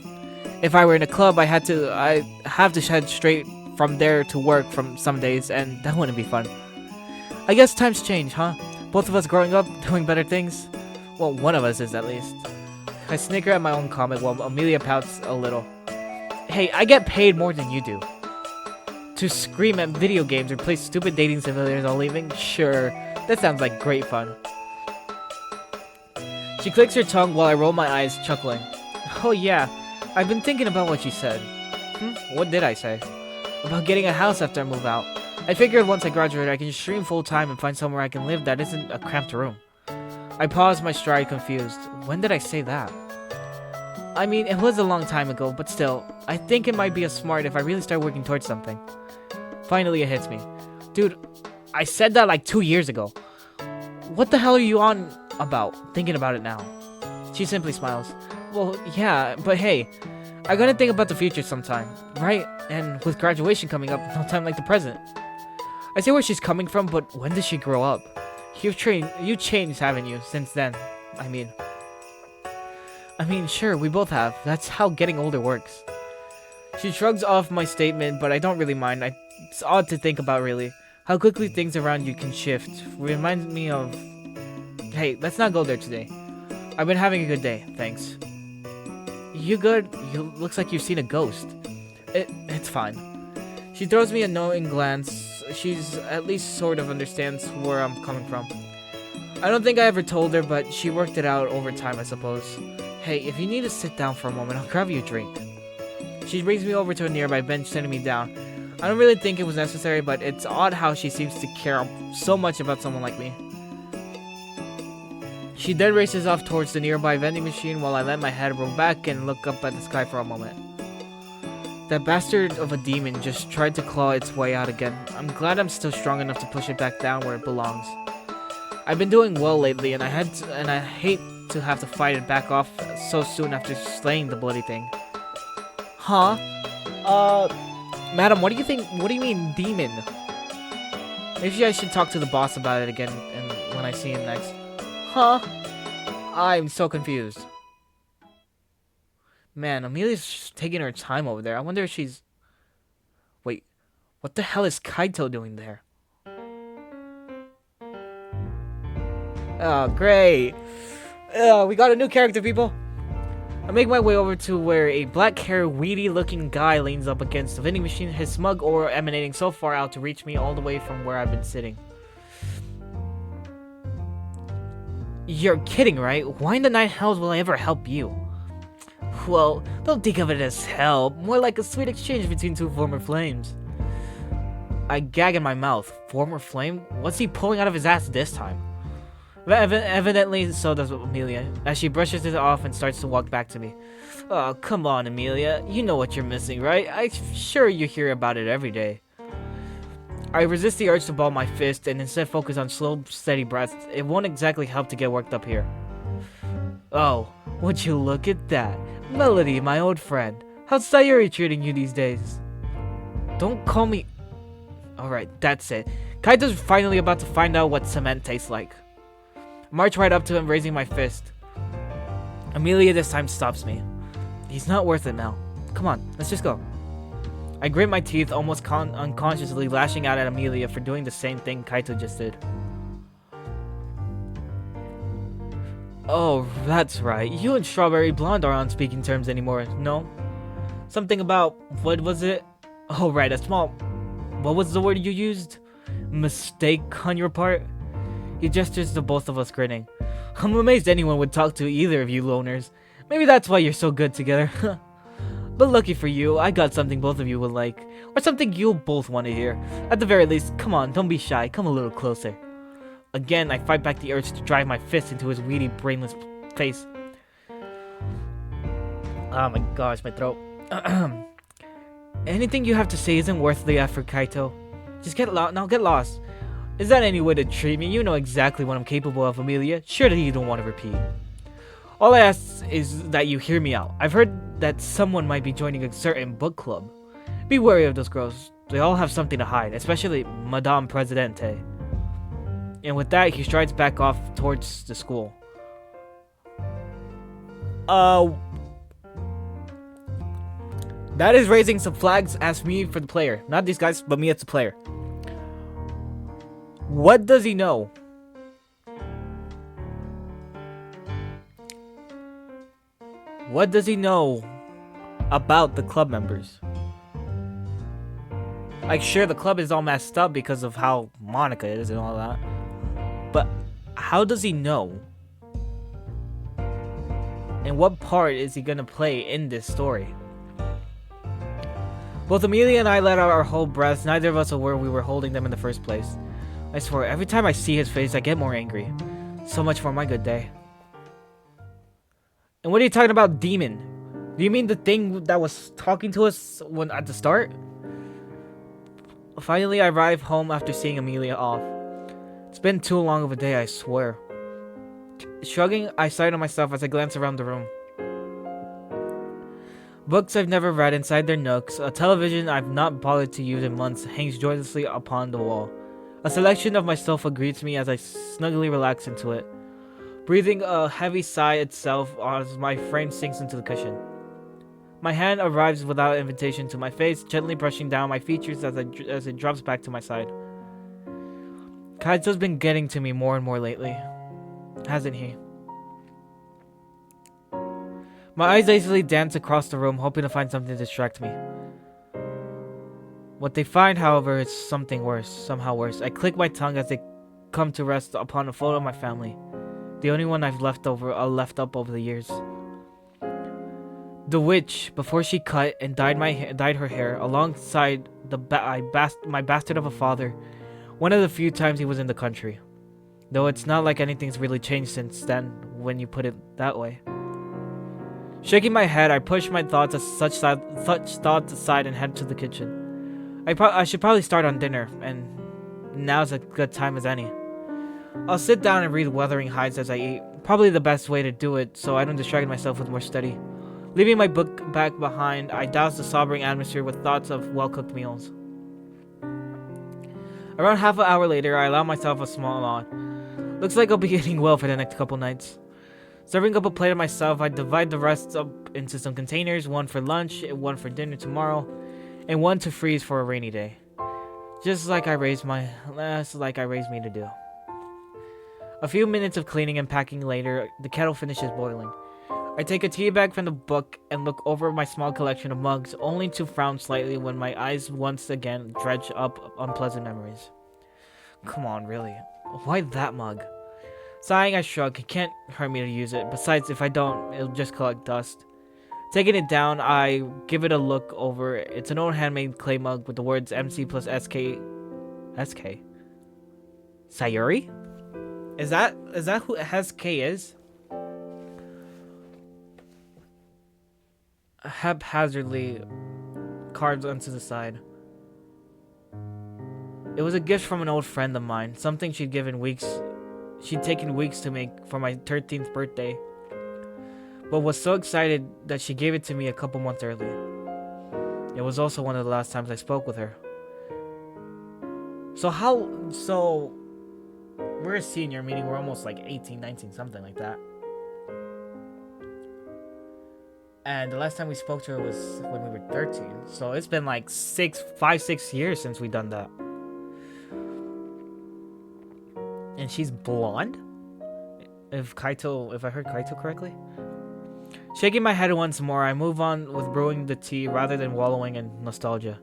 If I were in a club, I'd have to head straight from there to work from some days, and that wouldn't be fun. I guess times change, huh? Both of us growing up, doing better things. Well, one of us is at least. I snicker at my own comment while Amelia pouts a little. Hey, I get paid more than you do. To scream at video games or play stupid dating simulators while leaving? Sure, that sounds like great fun. She clicks her tongue while I roll my eyes, chuckling. Oh yeah, I've been thinking about what you said. What did I say? About getting a house after I move out. I figured once I graduate I can stream full-time and find somewhere I can live that isn't a cramped room. I pause my stride, confused. When did I say that? I mean, it was a long time ago, but still, I think it might be a smart if I really start working towards something. Finally, it hits me. Dude, I said that like 2 years ago. What the hell are you on about, thinking about it now? She simply smiles. Well, yeah, but hey, I gotta think about the future sometime, right? And with graduation coming up, no time like the present. I see where she's coming from, but when does she grow up? You changed, haven't you, since then? I mean, sure, we both have. That's how getting older works. She shrugs off my statement, but I don't really mind. It's odd to think about, really. How quickly things around you can shift. Reminds me of... Hey, let's not go there today. I've been having a good day, thanks. You good? Looks like you've seen a ghost. It's fine. She throws me a knowing glance. She's at least sort of understands where I'm coming from. I don't think I ever told her, but she worked it out over time, I suppose. Hey, if you need to sit down for a moment, I'll grab you a drink. She brings me over to a nearby bench, sending me down. I don't really think it was necessary, but it's odd how she seems to care so much about someone like me. She then races off towards the nearby vending machine while I let my head roll back and look up at the sky for a moment. That bastard of a demon just tried to claw its way out again. I'm glad I'm still strong enough to push it back down where it belongs. I've been doing well lately, and I hate to have to fight it back off so soon after slaying the bloody thing. Huh? Madam, what do you think? What do you mean, demon? Maybe I should talk to the boss about it again and when I see him next. Huh? I'm so confused. Man, Amelia's just taking her time over there. I wonder if she's... Wait, what the hell is Kaito doing there? Oh, great. We got a new character, people. I make my way over to where a black-haired, weedy-looking guy leans up against the vending machine, his smug aura emanating so far out to reach me all the way from where I've been sitting. You're kidding, right? Why in the nine hells will I ever help you? Well, don't think of it as help. More like a sweet exchange between two former flames. I gag in my mouth. Former flame? What's he pulling out of his ass this time? Evidently, so does Amelia, as she brushes it off and starts to walk back to me. Oh, come on, Amelia. You know what you're missing, right? I'm sure you hear about it every day. I resist the urge to ball my fist and instead focus on slow, steady breaths. It won't exactly help to get worked up here. Oh, would you look at that? Melody, my old friend. How's Sayuri treating you these days? Don't call me... Alright, that's it. Kaito's finally about to find out what cement tastes like. I march right up to him, raising my fist. Amelia this time stops me. He's not worth it, Mel. Come on, let's just go. I grit my teeth, almost unconsciously lashing out at Amelia for doing the same thing Kaito just did. Oh, that's right. You and Strawberry Blonde aren't on speaking terms anymore, no? Something about... what was it? Oh, right, a small... What was the word you used? Mistake on your part? He gestures to both of us, grinning. I'm amazed anyone would talk to either of you loners. Maybe that's why you're so good together. But lucky for you, I got something both of you will like. Or something you'll both want to hear. At the very least, come on, don't be shy. Come a little closer. Again, I fight back the urge to drive my fist into his weedy, brainless face. Oh my gosh, my throat. Anything you have to say isn't worth the effort, Kaito. Just get lost. Now get lost. Is that any way to treat me? You know exactly what I'm capable of, Amelia. Surely you don't want to repeat. All I ask is that you hear me out. I've heard that someone might be joining a certain book club. Be wary of those girls. They all have something to hide, especially Madame Presidente. And with that, he strides back off towards the school. That is raising some flags as me for the player. Not these guys, but me as the player. What does he know? What does he know about the club members? Like, sure, the club is all messed up because of how Monica is and all that. But how does he know? And what part is he gonna play in this story? Both Amelia and I let out our whole breaths. Neither of us are where we were holding them in the first place. I swear, every time I see his face, I get more angry. So much for my good day. And what are you talking about, demon? Do you mean the thing that was talking to us at the start? Finally, I arrive home after seeing Amelia off. It's been too long of a day, I swear. Shrugging, I sigh to myself as I glance around the room. Books I've never read inside their nooks, a television I've not bothered to use in months hangs joylessly upon the wall. A selection of my sofa greets me as I snugly relax into it, breathing a heavy sigh itself as my frame sinks into the cushion. My hand arrives without invitation to my face, gently brushing down my features as it drops back to my side. Kaito's been getting to me more and more lately, hasn't he? My eyes lazily dance across the room, hoping to find something to distract me. What they find, however, is something worse, somehow worse. I click my tongue as they come to rest upon a photo of my family, the only one I've left up over the years. The witch, before she cut and dyed her hair, alongside my bastard of a father, one of the few times he was in the country. Though it's not like anything's really changed since then, when you put it that way. Shaking my head, I push my thoughts aside and head to the kitchen. I should probably start on dinner, and now's a good time as any. I'll sit down and read Wuthering Heights as I eat. Probably the best way to do it, so I don't distract myself with more study. Leaving my book back behind, I douse the sobering atmosphere with thoughts of well-cooked meals. Around half an hour later, I allow myself a small nod. Looks like I'll be eating well for the next couple nights. Serving up a plate of myself, I divide the rest up into some containers, one for lunch, one for dinner tomorrow, and one to freeze for a rainy day. Just like I raised me to do. A few minutes of cleaning and packing later, the kettle finishes boiling. I take a tea bag from the book and look over my small collection of mugs, only to frown slightly when my eyes once again dredge up unpleasant memories. Come on, really? Why that mug? Sighing, I shrug. It can't hurt me to use it. Besides, if I don't, it'll just collect dust. Taking it down, I give it a look over. It's an old handmade clay mug with the words MC plus SK. SK? Sayuri? Is that who SK is? Haphazardly carved onto the side. It was a gift from an old friend of mine, something she'd given weeks she'd taken weeks to make for my 13th birthday, but was so excited that she gave it to me a couple months early. It was also one of the last times I spoke with her. So we're a senior, meaning we're almost like 18, 19, something like that. And the last time we spoke to her was when we were 13. So it's been like 5-6 years since we done that. And she's blonde? If I heard Kaito correctly? Shaking my head once more, I move on with brewing the tea rather than wallowing in nostalgia.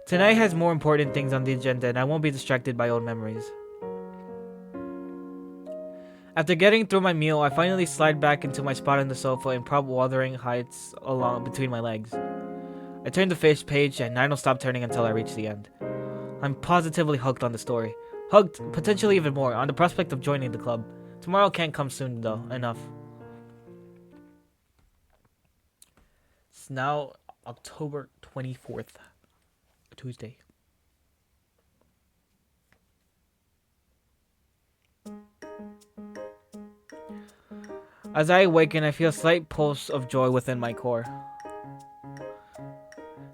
Tonight has more important things on the agenda and I won't be distracted by old memories. After getting through my meal, I finally slide back into my spot on the sofa and prop Wuthering Heights along between my legs. I turn the first page and I don't stop turning until I reach the end. I'm positively hooked on the story. Hooked, potentially even more, on the prospect of joining the club. Tomorrow can't come soon though, enough. It's now October 24th, Tuesday. As I awaken, I feel a slight pulse of joy within my core.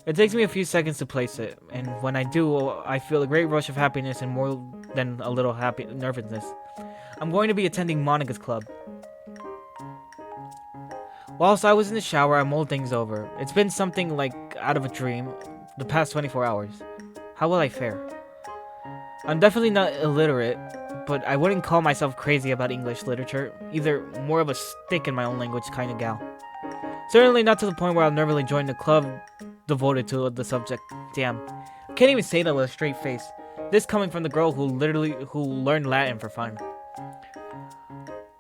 It takes me a few seconds to place it, and when I do, I feel a great rush of happiness and more than a little nervousness. I'm going to be attending Monica's club. Whilst I was in the shower, I mulled things over. It's been something like out of a dream the past 24 hours. How will I fare? I'm definitely not illiterate, but I wouldn't call myself crazy about English literature, either more of a stick in my own language kind of gal. Certainly not to the point where I'll nervously join the club devoted to the subject. Damn, I can't even say that with a straight face. This coming from the girl who learned Latin for fun.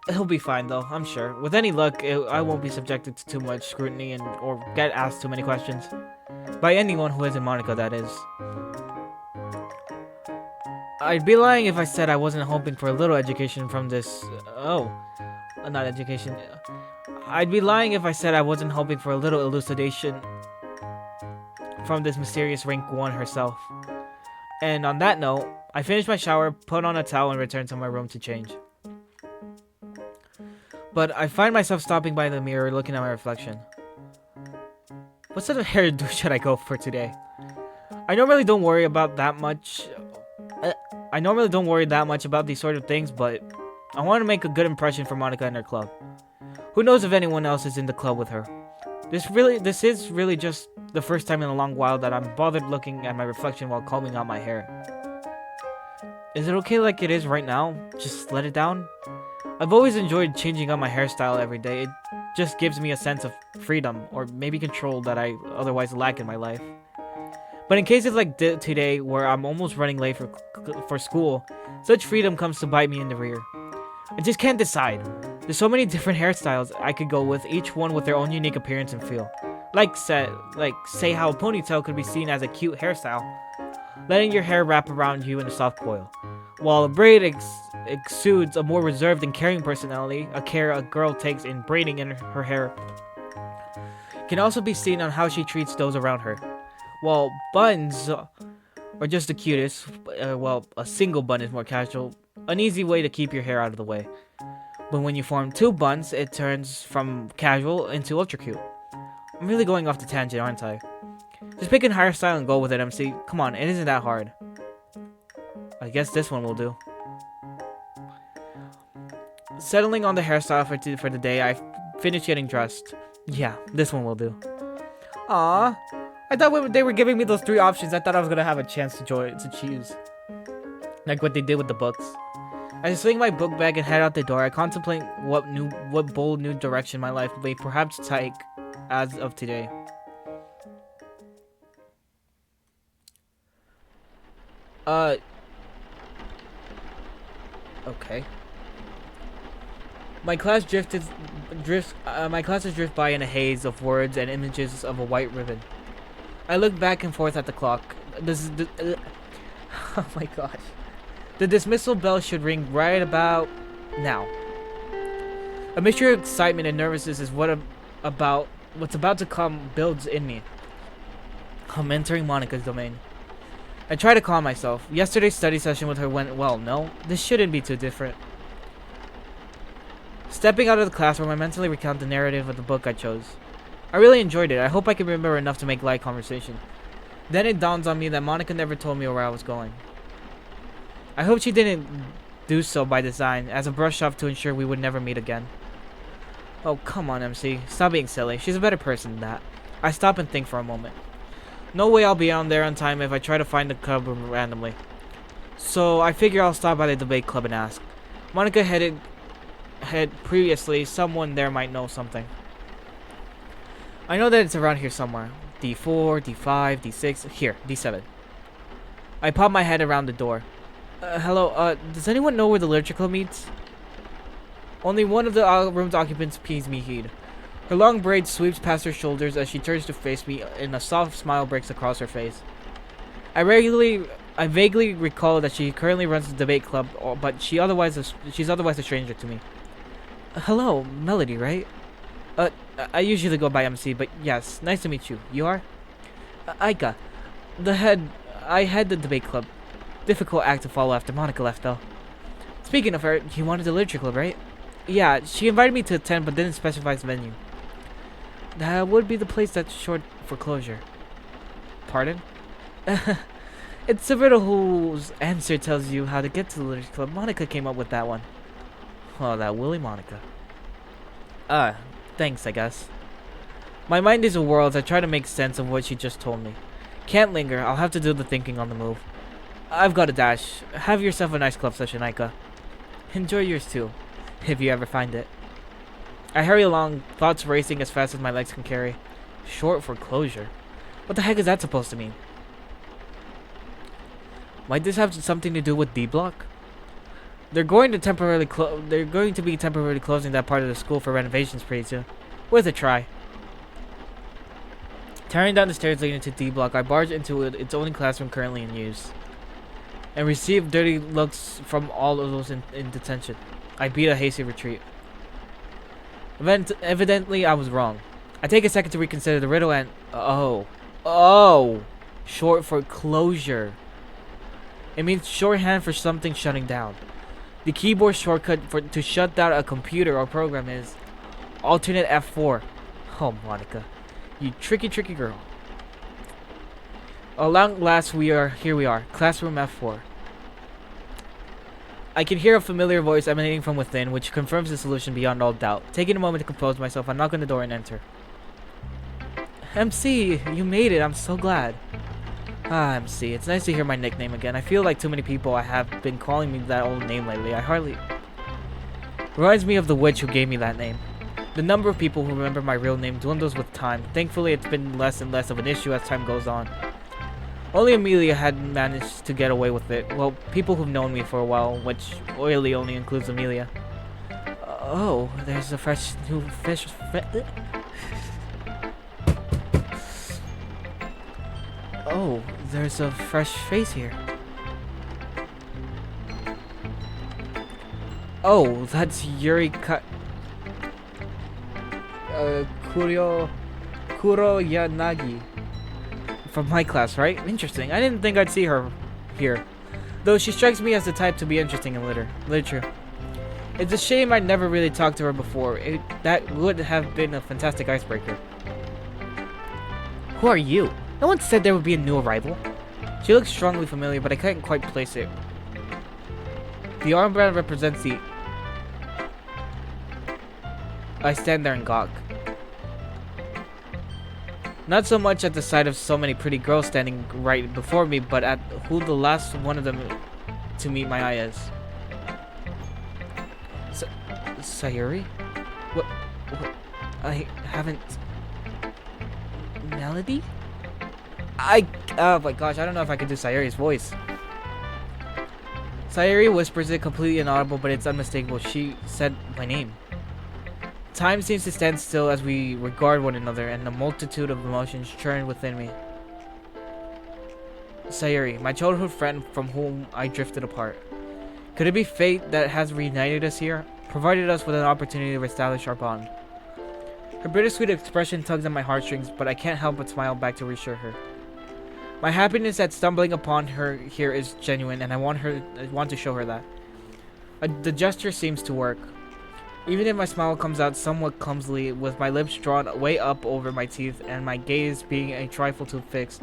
It'll be fine though, I'm sure. With any luck, I won't be subjected to too much scrutiny or get asked too many questions. By anyone who isn't Monica, that is. I'd be lying if I said I wasn't hoping for a little education from this... not education. I'd be lying if I said I wasn't hoping for a little elucidation from this mysterious rank 1 herself. And on that note, I finished my shower, put on a towel, and returned to my room to change. But I find myself stopping by the mirror looking at my reflection. What sort of hairdo should I go for today? I normally don't worry that much about these sort of things, but I want to make a good impression for Monica and her club. Who knows if anyone else is in the club with her? This is really just the first time in a long while that I'm bothered looking at my reflection while combing out my hair. Is it okay like it is right now? Just let it down? I've always enjoyed changing up my hairstyle every day. It just gives me a sense of freedom, or maybe control, that I otherwise lack in my life. But in cases like today, where I'm almost running late for school, such freedom comes to bite me in the rear. I just can't decide. There's so many different hairstyles I could go with, each one with their own unique appearance and feel. Say how a ponytail could be seen as a cute hairstyle, letting your hair wrap around you in a soft coil, while a braid exudes a more reserved and caring personality, a care a girl takes in braiding in her hair. Can also be seen on how she treats those around her. While buns are just the cutest, a single bun is more casual, an easy way to keep your hair out of the way. But when you form 2 buns, it turns from casual into ultra cute. I'm really going off the tangent, aren't I? Just pick a hairstyle and go with it, MC. Come on, it isn't that hard. I guess this one will do. Settling on the hairstyle for the day, I finished getting dressed. Yeah, this one will do. Aww. I thought they were giving me those 3 options. I thought I was gonna have a chance to choose. Like what they did with the books. As I swing my book bag and head out the door, I contemplate what bold new direction my life may perhaps take as of today. Okay. My class drifts by in a haze of words and images of a white ribbon. I look back and forth at the clock. Oh my gosh. The dismissal bell should ring right about now. A mixture of excitement and nervousness is what's about to come builds in me. I'm entering Monica's domain. I try to calm myself. Yesterday's study session with her went well. No, this shouldn't be too different. Stepping out of the classroom, I mentally recount the narrative of the book I chose. I really enjoyed it. I hope I can remember enough to make light conversation. Then it dawns on me that Monica never told me where I was going. I hope she didn't do so by design, as a brush off to ensure we would never meet again. Oh, come on, MC. Stop being silly. She's a better person than that. I stop and think for a moment. No way I'll be on there on time if I try to find the club randomly. So I figure I'll stop by the debate club and ask. Monica had previously, someone there might know something. I know that it's around here somewhere. D4, D5, D6, here, D7. I pop my head around the door. Hello, does anyone know where the literature club meets? Only one of the room's occupants pays me heed. Her long braid sweeps past her shoulders as she turns to face me, and a soft smile breaks across her face. I vaguely recall that she currently runs the debate club, but she's otherwise a stranger to me. Hello, Melody, right? I usually go by MC, but yes, nice to meet you. You are? Aika. I head the debate club. Difficult act to follow after Monica left, though. Speaking of her, you wanted the literature club, right? Yeah, she invited me to attend, but didn't specify the venue. That would be the place that's short for closure. Pardon? It's a riddle whose answer tells you how to get to the literature club. Monica came up with that one. Oh, that Willy Monica. Thanks, I guess. My mind is a whirl as I try to make sense of what she just told me. Can't linger, I'll have to do the thinking on the move. I've got a dash. Have yourself a nice club session, Aika. Enjoy yours too, if you ever find it. I hurry along, thoughts racing as fast as my legs can carry. Short for closure? What the heck is that supposed to mean? Might this have something to do with D Block? They're going to be temporarily closing that part of the school for renovations pretty soon. Worth a try. Tearing down the stairs leading to D Block, I barge into its only classroom currently in use, and receive dirty looks from all of those in detention. I beat a hasty retreat. Evidently, I was wrong. I take a second to reconsider the riddle and... Oh! Short for closure. It means shorthand for something shutting down. The keyboard shortcut to shut down a computer or program is alternate F4. Oh, Monica. You tricky girl. At long last, here we are. Classroom F4. I can hear a familiar voice emanating from within, which confirms the solution beyond all doubt. Taking a moment to compose myself, I knock on the door and enter. MC, you made it. I'm so glad. MC, it's nice to hear my nickname again. I feel like too many people have been calling me that old name lately. Reminds me of the witch who gave me that name. The number of people who remember my real name dwindles with time. Thankfully, it's been less and less of an issue as time goes on. Only Amelia had managed to get away with it. Well, people who've known me for a while, which really only includes Amelia. Oh, there's a fresh new fish. Oh, there's a fresh face here. Oh, that's Yuri Kuroyanagi. From my class, right? Interesting. I didn't think I'd see her here. Though she strikes me as the type to be interesting in literature. It's a shame I'd never really talked to her before. That would have been a fantastic icebreaker. Who are you? No one said there would be a new arrival. She looks strongly familiar, but I can't quite place it. The armband represents the... I stand there and gawk. Not so much at the sight of so many pretty girls standing right before me, but at who the last one of them to meet my eye is. Sayuri? What? I haven't... Melody? Oh my gosh, I don't know if I could do Sayuri's voice. Sayuri whispers it completely inaudible, but it's unmistakable. She said my name. Time seems to stand still as we regard one another, and a multitude of emotions churn within me. Sayuri, my childhood friend from whom I drifted apart. Could it be fate that has reunited us here, provided us with an opportunity to reestablish our bond? Her bittersweet expression tugs at my heartstrings, but I can't help but smile back to reassure her. My happiness at stumbling upon her here is genuine, and I want to show her that. The gesture seems to work. Even if my smile comes out somewhat clumsily, with my lips drawn way up over my teeth and my gaze being a trifle too fixed,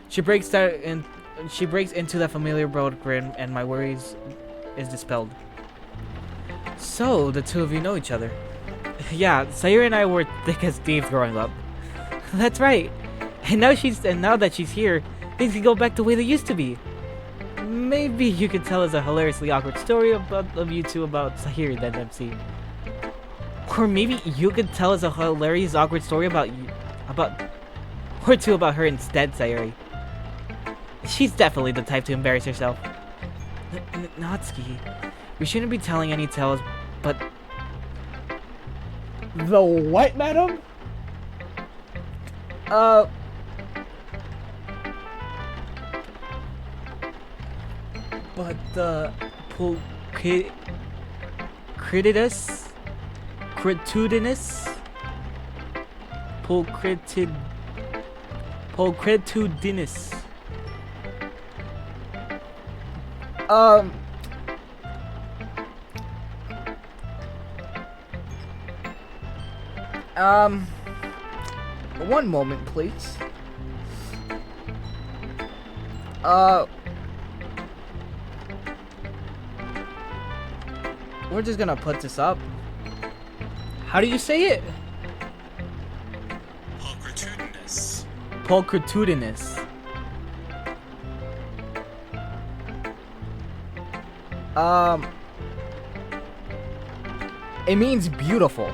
she breaks into that familiar broad grin, and my worries is dispelled. So, the two of you know each other. Yeah, Sayuri and I were thick as thieves growing up. That's right. And now that she's here, things can go back the way they used to be. Maybe you could tell us a hilariously awkward story of you two about Sayuri then, MC. Or maybe you could tell us a hilarious awkward story about her instead, Sayuri. She's definitely the type to embarrass herself. Natsuki, we shouldn't be telling any tales, but... The what, madam? But the pulchritudinous? Pulchritudinous. One moment, please. We're just gonna put this up. How do you say it? Pulchritudinous. Pulchritudinous. It means beautiful.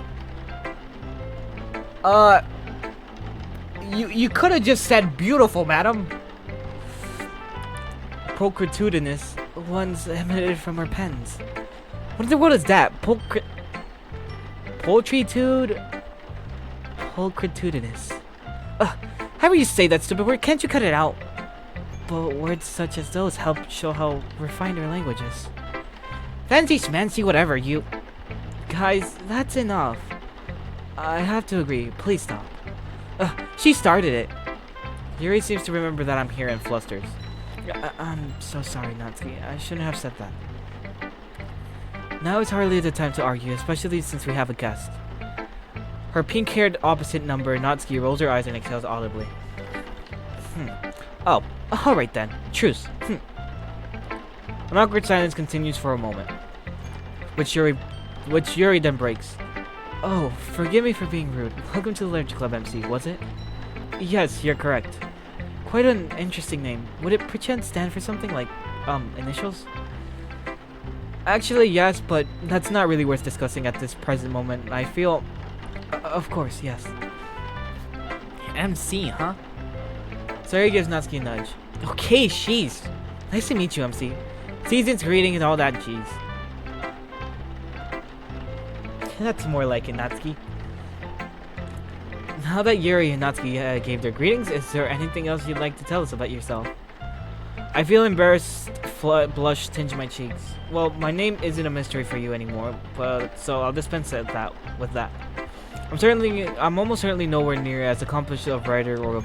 You could have just said beautiful, madam. Pulchritudinous, ones emanated from her pens. What in the world is that? Pulchritude? Pulchritudinous. However you say that stupid word, can't you cut it out? But words such as those help show how refined our language is. Fancy schmancy whatever, you... Guys, that's enough. I have to agree. Please stop. She started it. Yuri seems to remember that I'm here and flusters. I'm so sorry, Natsuki. I shouldn't have said that. Now is hardly the time to argue, especially since we have a guest. Her pink-haired opposite number, Natsuki, rolls her eyes and exhales audibly. Oh, alright then. Truce. An awkward silence continues for a moment, which Yuri then breaks. Oh, forgive me for being rude. Welcome to the Literature Club, MC, was it? Yes, you're correct. Quite an interesting name. Would it perchance stand for something like, initials? Actually, yes, but that's not really worth discussing at this present moment. I feel... of course, yes. MC, huh? Sayuri gives Natsuki a nudge. Okay, sheesh. Nice to meet you, MC. Season's greeting and all that, jeez. That's more like it, Natsuki. Now that Yuri and Natsuki gave their greetings, is there anything else you'd like to tell us about yourself? I feel embarrassed, blush tinge my cheeks. Well, my name isn't a mystery for you anymore, but so I'll dispense with that. I'm almost certainly nowhere near as accomplished a writer or a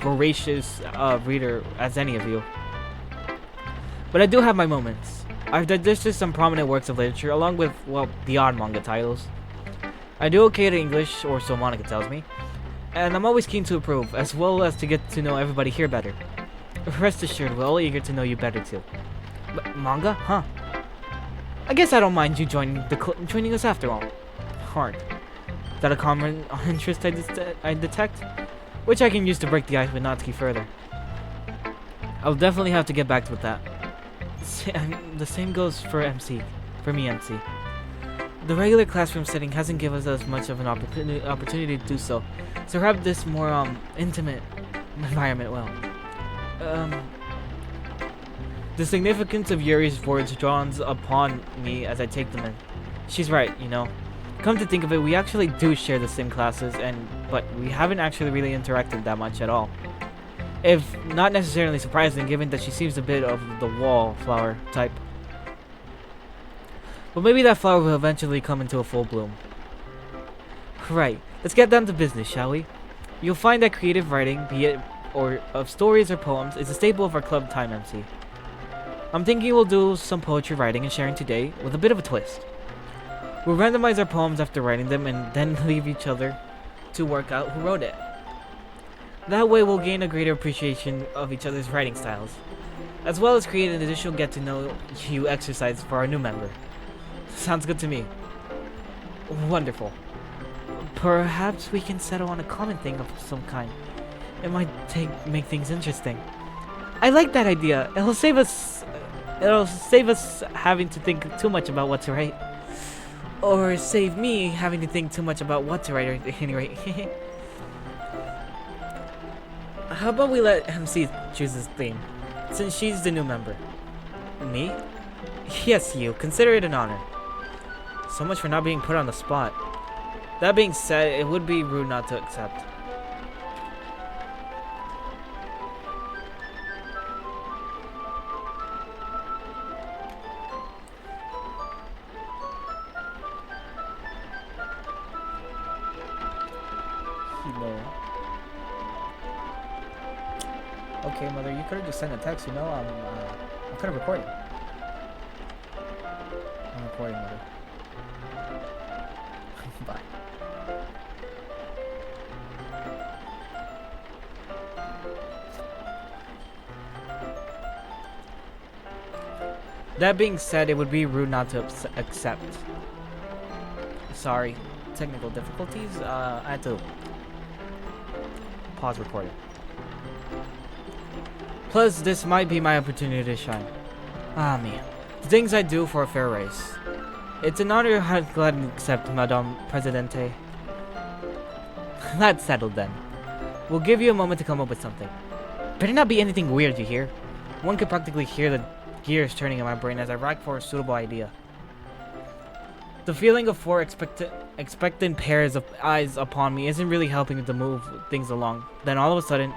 voracious reader as any of you. But I do have my moments. I've digested some prominent works of literature, along with, well, the odd manga titles. I do okay at English, or so Monica tells me, and I'm always keen to improve, as well as to get to know everybody here better. Rest assured, we're all eager to know you better too. But manga? Huh. I guess I don't mind you joining us after all. Hard. Is that a common interest I detect? Which I can use to break the ice with Natsuki further. I'll definitely have to get back with that. The same goes for MC. For me, MC. The regular classroom setting hasn't given us much of an opportunity to do so. So perhaps this more intimate environment will. The significance of Yuri's words dawns upon me as I take them in. She's right, you know. Come to think of it, we actually do share the same classes, but we haven't actually really interacted that much at all. If not necessarily surprising, given that she seems a bit of the wallflower type. But maybe that flower will eventually come into a full bloom. Right, let's get down to business, shall we? You'll find that creative writing, be it of stories or poems, is a staple of our club time, MC. I'm thinking we'll do some poetry writing and sharing today with a bit of a twist. We'll randomize our poems after writing them and then leave each other to work out who wrote it. That way we'll gain a greater appreciation of each other's writing styles, as well as create an additional get-to-know-you exercise for our new member. Sounds good to me. Wonderful. Perhaps we can settle on a common thing of some kind. It might make things interesting. I like that idea. It'll save us having to think too much about what to write. Or save me having to think too much about what to write at any rate. How about we let MC choose his theme, since she's the new member. Me? Yes, you. Consider it an honor. So much for not being put on the spot. That being said, it would be rude not to accept. Hello. Okay, mother, you could have just sent a text, you know? I'm kind of recording. I'm recording, mother. Bye. That being said, it would be rude not to accept. Sorry. Technical difficulties. I had to pause recording. Plus, this might be my opportunity to shine. Ah, me. The things I do for a fair race. It's an honor I'd gladly accept, Madame Presidente. That's settled then. We'll give you a moment to come up with something. Better not be anything weird, you hear? One could practically hear the gears turning in my brain as I rack for a suitable idea. The feeling of four expectant pairs of eyes upon me isn't really helping to move things along. Then all of a sudden,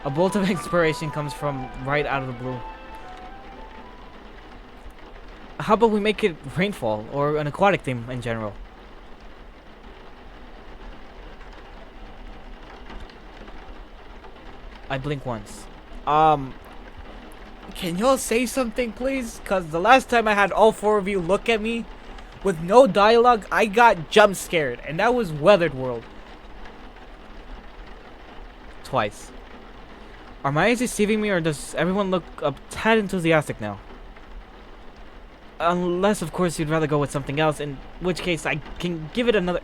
a bolt of inspiration comes from right out of the blue. How about we make it rainfall, or an aquatic theme in general? I blink once. Can y'all say something, please? Cause the last time I had all four of you look at me with no dialogue, I got jump scared, and that was Weathered World. Twice. Are my eyes deceiving me, or does everyone look a tad enthusiastic now? Unless, of course, you'd rather go with something else, in which case I can give it another...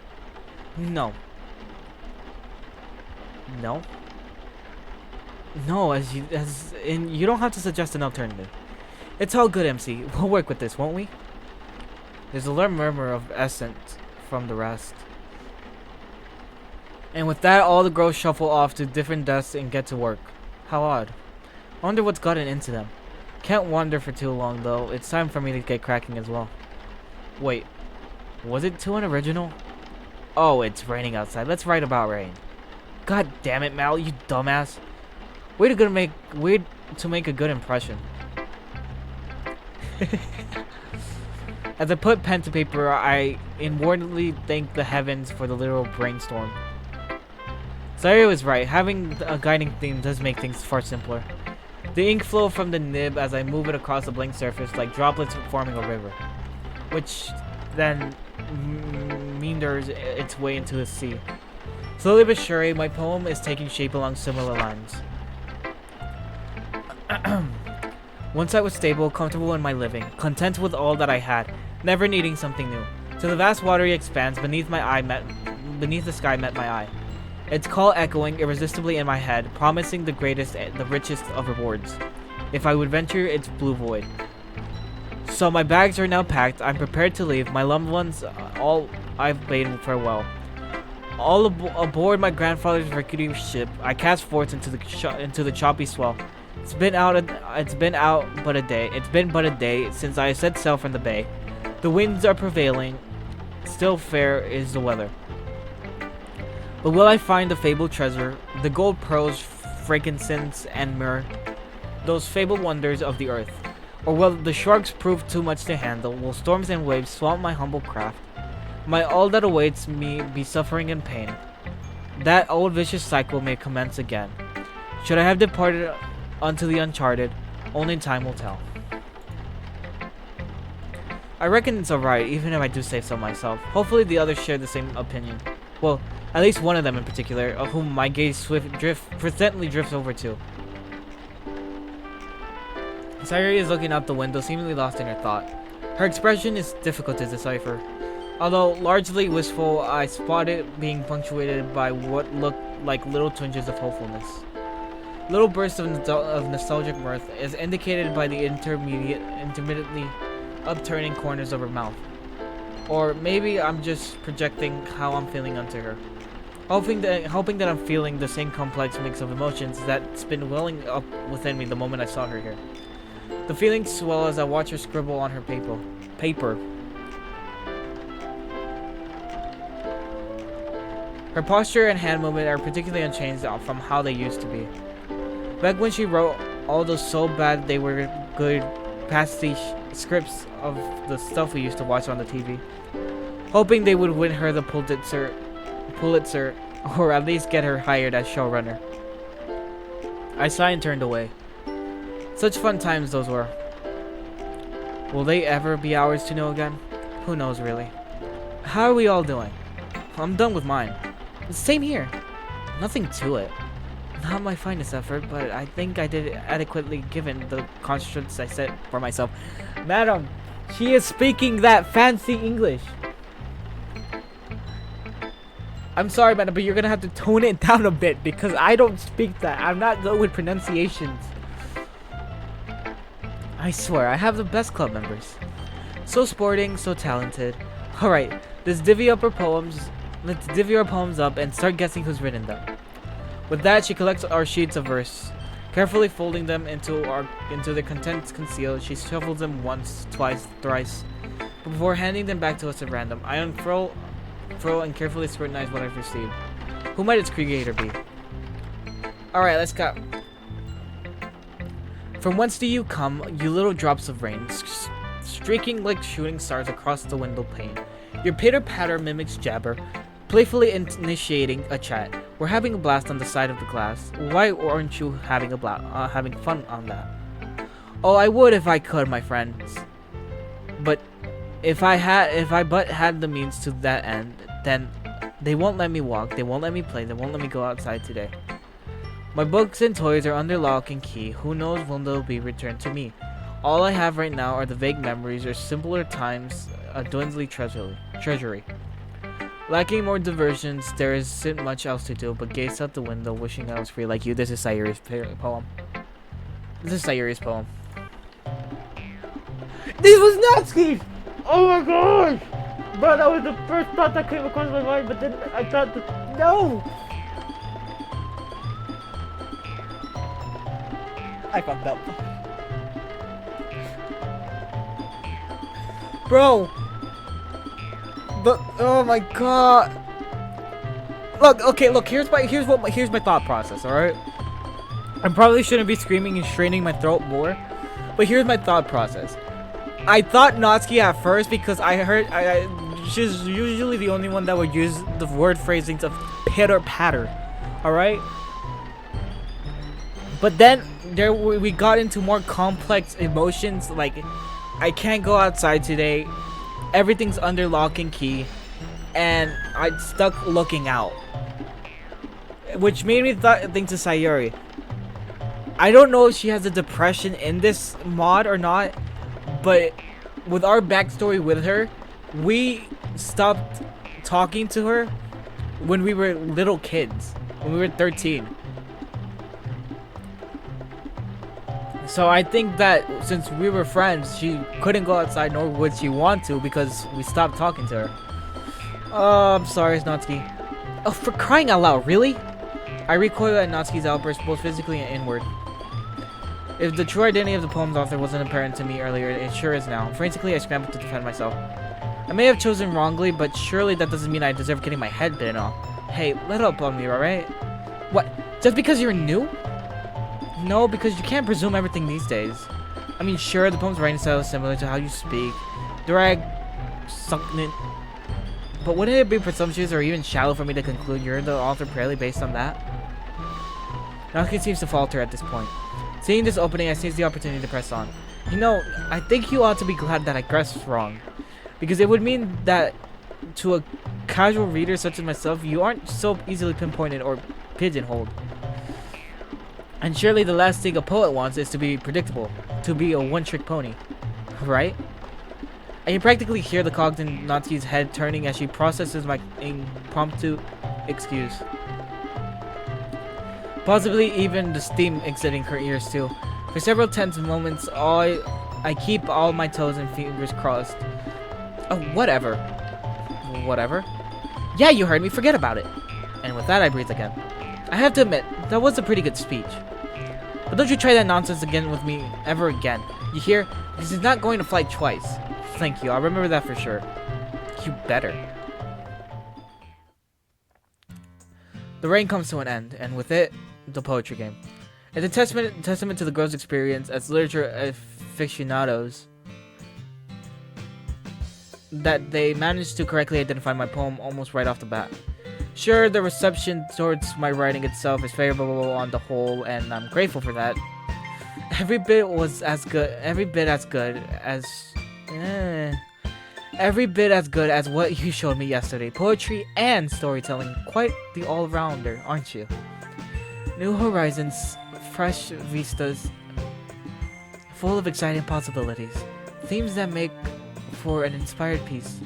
No. No? No, you don't have to suggest an alternative. It's all good, MC. We'll work with this, won't we? There's a low murmur of assent from the rest. And with that, all the girls shuffle off to different desks and get to work. How odd. I wonder what's gotten into them. Can't wander for too long, though. It's time for me to get cracking as well. Wait. Was it too unoriginal? Oh, it's raining outside. Let's write about rain. God damn it, Mal, you dumbass. Way to make a good impression. As I put pen to paper, I inwardly thank the heavens for the literal brainstorm. Zaire was right. Having a guiding theme does make things far simpler. The ink flow from the nib as I move it across the blank surface like droplets forming a river, which then meanders its way into the sea. Slowly but surely, my poem is taking shape along similar lines. Once I was stable, comfortable in my living, content with all that I had, never needing something new, till the vast watery expanse beneath the sky met my eye. Its call echoing irresistibly in my head, promising the richest of rewards, if I would venture its blue void. So my bags are now packed, I'm prepared to leave, my loved ones, all I've bade farewell. All aboard my grandfather's rickety ship, I cast forth into the choppy swell. It's been but a day since I set sail from the bay. The winds are prevailing, still fair is the weather. But will I find the fabled treasure, the gold pearls, frankincense, and myrrh, those fabled wonders of the earth? Or will the sharks prove too much to handle? Will storms and waves swamp my humble craft? Might all that awaits me be suffering and pain? That old vicious cycle may commence again. Should I have departed unto the uncharted, only time will tell. I reckon it's alright, even if I do say so myself. Hopefully the others share the same opinion. Well, at least one of them in particular, of whom my gaze presently drifts over to. Sayuri is looking out the window, seemingly lost in her thought. Her expression is difficult to decipher. Although largely wistful, I spot it being punctuated by what look like little twinges of hopefulness. Little bursts of nostalgic mirth is indicated by the intermittently upturning corners of her mouth. Or maybe I'm just projecting how I'm feeling onto her. Hoping that I'm feeling the same complex mix of emotions that's been welling up within me the moment I saw her here. The feelings swell as I watch her scribble on her paper. Her posture and hand movement are particularly unchanged from how they used to be. Back when she wrote all those so bad they were good pastiche scripts of the stuff we used to watch on the TV. Hoping they would win her the Pulitzer, or at least get her hired as showrunner. I sighed and turned away. Such fun times those were. Will they ever be ours to know again? Who knows, really. How are we all doing? I'm done with mine. Same here. Nothing to it. Not my finest effort, but I think I did it adequately given the constraints I set for myself. Madam, she is speaking that fancy English. I'm sorry, madam, but you're gonna have to tone it down a bit because I don't speak that. I'm not good with pronunciations. I swear, I have the best club members. So sporting, so talented. Alright, let's divvy our poems up and start guessing who's written them. With that, she collects our sheets of verse. Carefully folding them into their contents concealed, she shuffles them once, twice, thrice. But before handing them back to us at random, I unfurl and carefully scrutinize what I've received. Who might its creator be? Alright, let's go. From whence do you come, you little drops of rain, streaking like shooting stars across the window pane? Your pitter-patter mimics jabber, playfully initiating a chat. We're having a blast on the side of the glass. Why aren't you having fun on that? Oh, I would if I could, my friends. But if I had the means to that end, then they won't let me walk, they won't let me play, they won't let me go outside today. My books and toys are under lock and key. Who knows when they'll be returned to me? All I have right now are the vague memories or simpler times, a dwindling treasury. Lacking more diversions, there isn't much else to do but gaze out the window, wishing I was free like you. This is Sayuri's poem. This was Natsuki! Oh my gosh! Bro, that was the first thought that came across my mind, but then I thought, no! I fucked up. Bro! Oh my god! Look, here's my thought process, alright? I probably shouldn't be screaming and straining my throat more, but here's my thought process. I thought Natsuki at first because I heard she's usually the only one that would use the word phrasings of pitter patter, alright? But then we got into more complex emotions, like I can't go outside today, everything's under lock and key, and I stuck looking out, which made me think to Sayuri. I don't know if she has a depression in this mod or not, but with our backstory with her, we stopped talking to her when we were little kids, when we were 13. So I think that since we were friends, she couldn't go outside, nor would she want to, because we stopped talking to her. Oh, I'm sorry, Natsuki. Oh, for crying out loud, really? I recoil at Natsuki's outburst, both physically and inward. If the true identity of the poem's author wasn't apparent to me earlier, it sure is now. Frantically, I scrambled to defend myself. I may have chosen wrongly, but surely that doesn't mean I deserve getting my head bitten off. Hey, let up on me, alright? What? Just because you're new? No, because you can't presume everything these days. I mean, sure, the poem's writing style is similar to how you speak. Direct, succinct. But wouldn't it be presumptuous or even shallow for me to conclude you're the author purely based on that? Natsuki seems to falter at this point. Seeing this opening, I seize the opportunity to press on. You know, I think you ought to be glad that I guessed wrong. Because it would mean that to a casual reader such as myself, you aren't so easily pinpointed or pigeonholed. And surely the last thing a poet wants is to be predictable, to be a one-trick pony, right? I can practically hear the cogs in Natsuki's head turning as she processes my impromptu excuse. Possibly even the steam exiting her ears too. For several tense moments, I keep all my toes and fingers crossed. Oh, whatever. Whatever? Yeah, you heard me, forget about it. And with that, I breathe again. I have to admit, that was a pretty good speech. But don't you try that nonsense again with me ever again. You hear? Because it's not going to fly twice. Thank you, I'll remember that for sure. You better. The rain comes to an end, and with it, the poetry game. It's a testament to the girls' experience as literature aficionados that they managed to correctly identify my poem almost right off the bat. Sure, the reception towards my writing itself is favorable on the whole, and I'm grateful for that. Every bit as good as what you showed me yesterday. Poetry and storytelling, quite the all-rounder, aren't you? New horizons, fresh vistas, full of exciting possibilities. Themes that make for an inspired piece.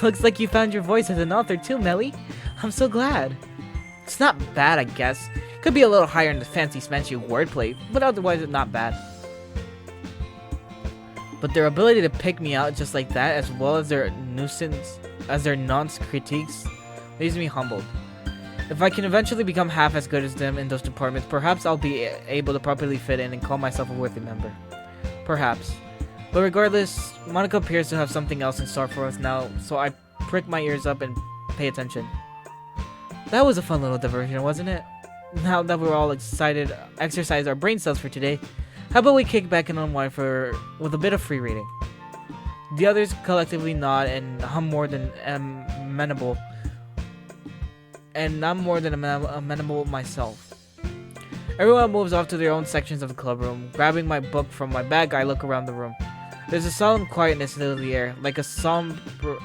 Looks like you found your voice as an author too, Melly. I'm so glad. It's not bad, I guess. Could be a little higher in the fancy smanchy wordplay, but otherwise it's not bad. But their ability to pick me out just like that, as well as their nonce critiques, leaves me humbled. If I can eventually become half as good as them in those departments, perhaps I'll be able to properly fit in and call myself a worthy member. Perhaps. But regardless, Monica appears to have something else in store for us now, so I prick my ears up and pay attention. That was a fun little diversion, wasn't it? Now that we're all excited, exercise our brain cells for today, how about we kick back and unwind with a bit of free reading? The others collectively nod, and I'm more than amenable. And I'm more than amenable myself. Everyone moves off to their own sections of the club room. Grabbing my book from my bag, I look around the room. There's a solemn quietness in the air, like a somber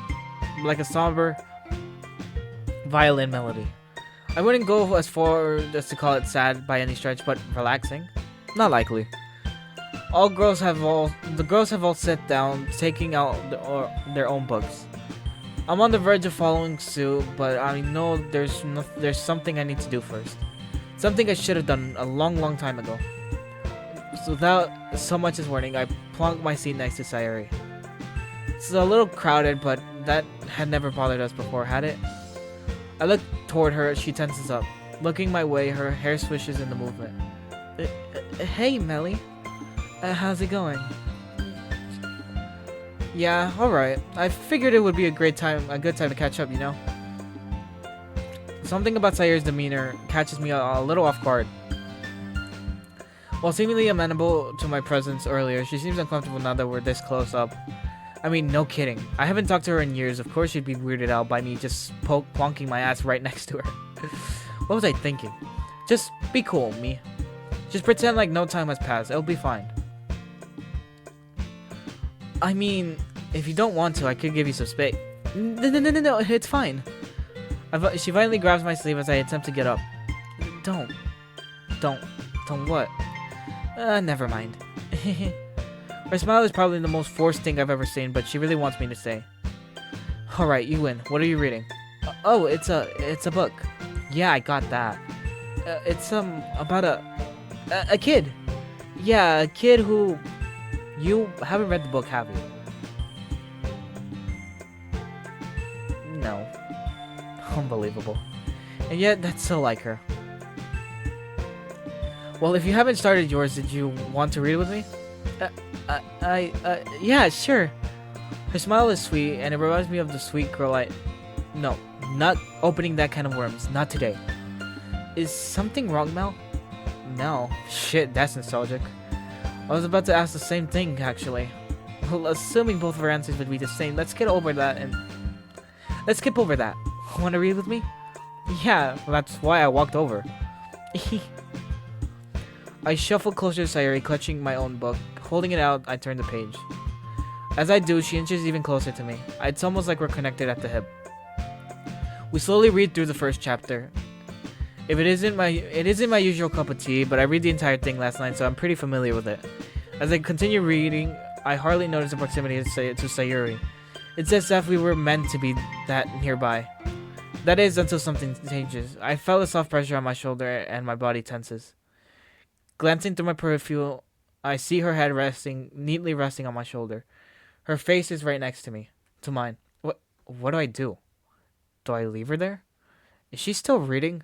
violin melody. I wouldn't go as far as to call it sad by any stretch, but relaxing? Not likely. The girls have all sat down, taking out their own books. I'm on the verge of following suit, but I know there's something I need to do first. Something I should have done a long time ago. So without so much as warning, I plonk my seat next to Sayuri. It's a little crowded, but that had never bothered us before, had it? I look toward her, she tenses up. Looking my way, her hair swishes in the movement. Hey, Melly. How's it going? Yeah, alright. I figured it would be a good time to catch up, you know? Something about Sayuri's demeanor catches me a little off guard. While seemingly amenable to my presence earlier, she seems uncomfortable now that we're this close up. I mean, no kidding. I haven't talked to her in years. Of course she'd be weirded out by me just plonking my ass right next to her. What was I thinking? Just be cool, me. Just pretend like no time has passed. It'll be fine. I mean, if you don't want to, I could give you some space. No, it's fine. She violently grabs my sleeve as I attempt to get up. Don't what? Never mind. Her smile is probably the most forced thing I've ever seen, but she really wants me to stay. Alright, you win. What are you reading? Oh, it's a book. Yeah, I got that. It's about a kid. Yeah, a kid who... You haven't read the book, have you? No. Unbelievable. And yet, that's so like her. Well, if you haven't started yours, did you want to read with me? Yeah, sure. Her smile is sweet, and it reminds me of the sweet girl No, not opening that kind of worms. Not today. Is something wrong, Mel? No. Shit, that's nostalgic. I was about to ask the same thing, actually. Well, assuming both of our answers would be the same, let's get over that and... Let's skip over that. Wanna read with me? Yeah, that's why I walked over. I shuffle closer to Sayuri, clutching my own book. Holding it out, I turn the page. As I do, she inches even closer to me. It's almost like we're connected at the hip. We slowly read through the first chapter. It isn't my usual cup of tea, but I read the entire thing last night, so I'm pretty familiar with it. As I continue reading, I hardly notice the proximity to Sayuri. It's as if we were meant to be that nearby. That is, until something changes. I felt a soft pressure on my shoulder and my body tenses. Glancing through my peripheral, I see her head neatly resting on my shoulder. Her face is right next to mine. What do I do? Do I leave her there? Is she still reading?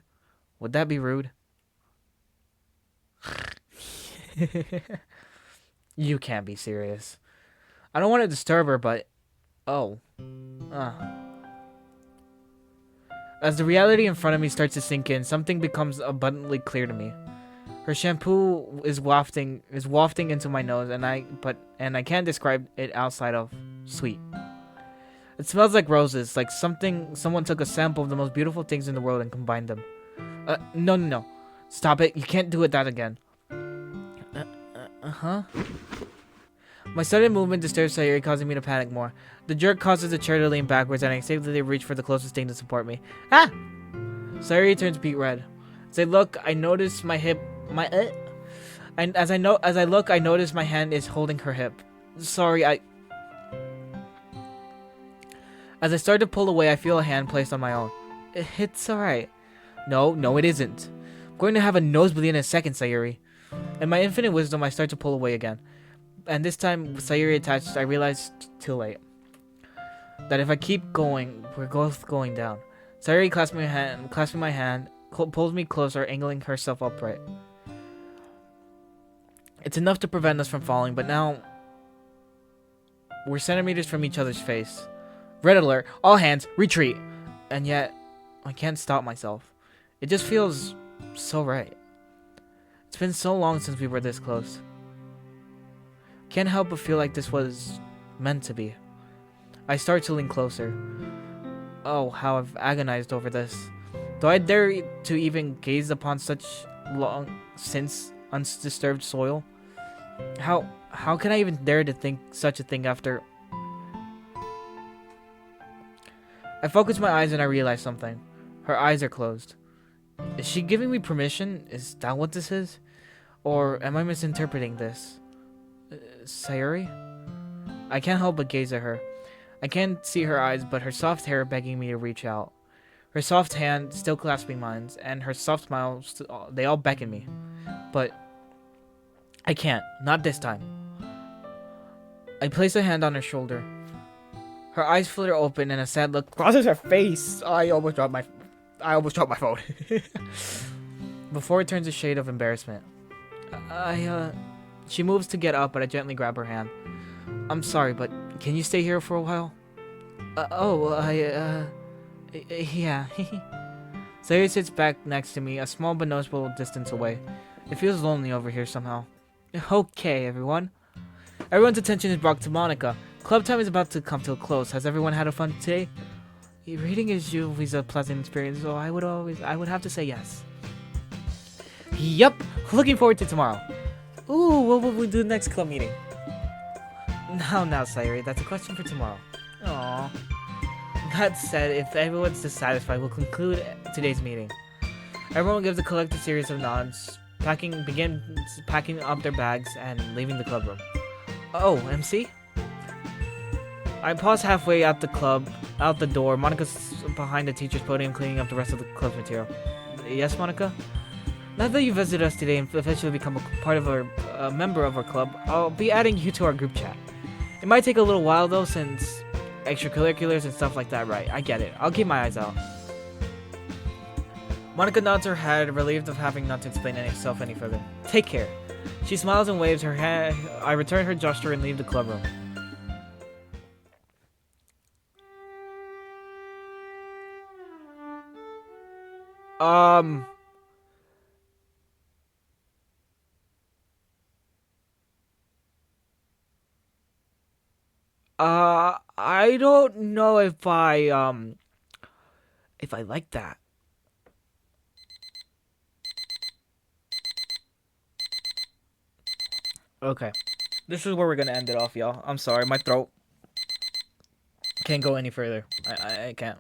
Would that be rude? You can't be serious. I don't want to disturb her, but... Oh. As the reality in front of me starts to sink in, something becomes abundantly clear to me. Her shampoo is wafting into my nose, and I can't describe it outside of sweet. It smells like roses, like someone took a sample of the most beautiful things in the world and combined them. No. Stop it. You can't do it that again. My sudden movement disturbs Sayuri, causing me to panic more. The jerk causes the chair to lean backwards, and I instinctively reach for the closest thing to support me. Ah! Sayuri turns beet red. As I look, I notice my hip... And as I look, I notice my hand is holding her hip. Sorry, As I start to pull away, I feel a hand placed on my own. It's alright. No, it isn't. I'm going to have a nosebleed in a second, Sayuri. In my infinite wisdom, I start to pull away again. And this time, with Sayuri attached, I realize too late. That if I keep going, we're both going down. Sayuri clasping my hand, pulls me closer, angling herself upright. It's enough to prevent us from falling, but now... We're centimeters from each other's face. Red alert, all hands, retreat! And yet, I can't stop myself. It just feels so right. It's been so long since we were this close. Can't help but feel like this was meant to be. I start to lean closer. Oh, how I've agonized over this. Do I dare to even gaze upon such long since undisturbed soil? How can I even dare to think such a thing after... I focus my eyes and I realize something. Her eyes are closed. Is she giving me permission? Is that what this is? Or am I misinterpreting this? Sayuri? I can't help but gaze at her. I can't see her eyes, but her soft hair begging me to reach out. Her soft hand still clasping mine, and her soft smile, they all beckon me. But I can't. Not this time. I place a hand on her shoulder. Her eyes flitter open and a sad look crosses her face. I almost dropped my phone. Before it turns a shade of embarrassment. She moves to get up, but I gently grab her hand. I'm sorry, but can you stay here for a while? Yeah. Sayuri sits back next to me, a small but noticeable distance away. It feels lonely over here somehow. Okay, everyone. Everyone's attention is brought to Monica. Club time is about to come to a close. Has everyone had a fun today? Reading is usually a pleasant experience, so I would have to say yes. Yup, looking forward to tomorrow. Ooh, what will we do next club meeting? Now, Sayuri, that's a question for tomorrow. Aww. That said, if everyone's dissatisfied, we'll conclude today's meeting. Everyone gives a collective series of nods, begin packing up their bags, and leaving the club room. Oh, MC? I pause halfway out the door. Monica's behind the teacher's podium cleaning up the rest of the club's material. Yes, Monica? Now that you visited us today and officially become a member of our club, I'll be adding you to our group chat. It might take a little while though, since extracurriculars and stuff like that, right? I get it. I'll keep my eyes out. Monica nods her head, relieved of having not to explain herself any further. Take care. She smiles and waves her hand. I return her gesture and leave the club room. I don't know if I like that. Okay. This is where we're gonna end it off, y'all. I'm sorry, my throat. Can't go any further. I can't.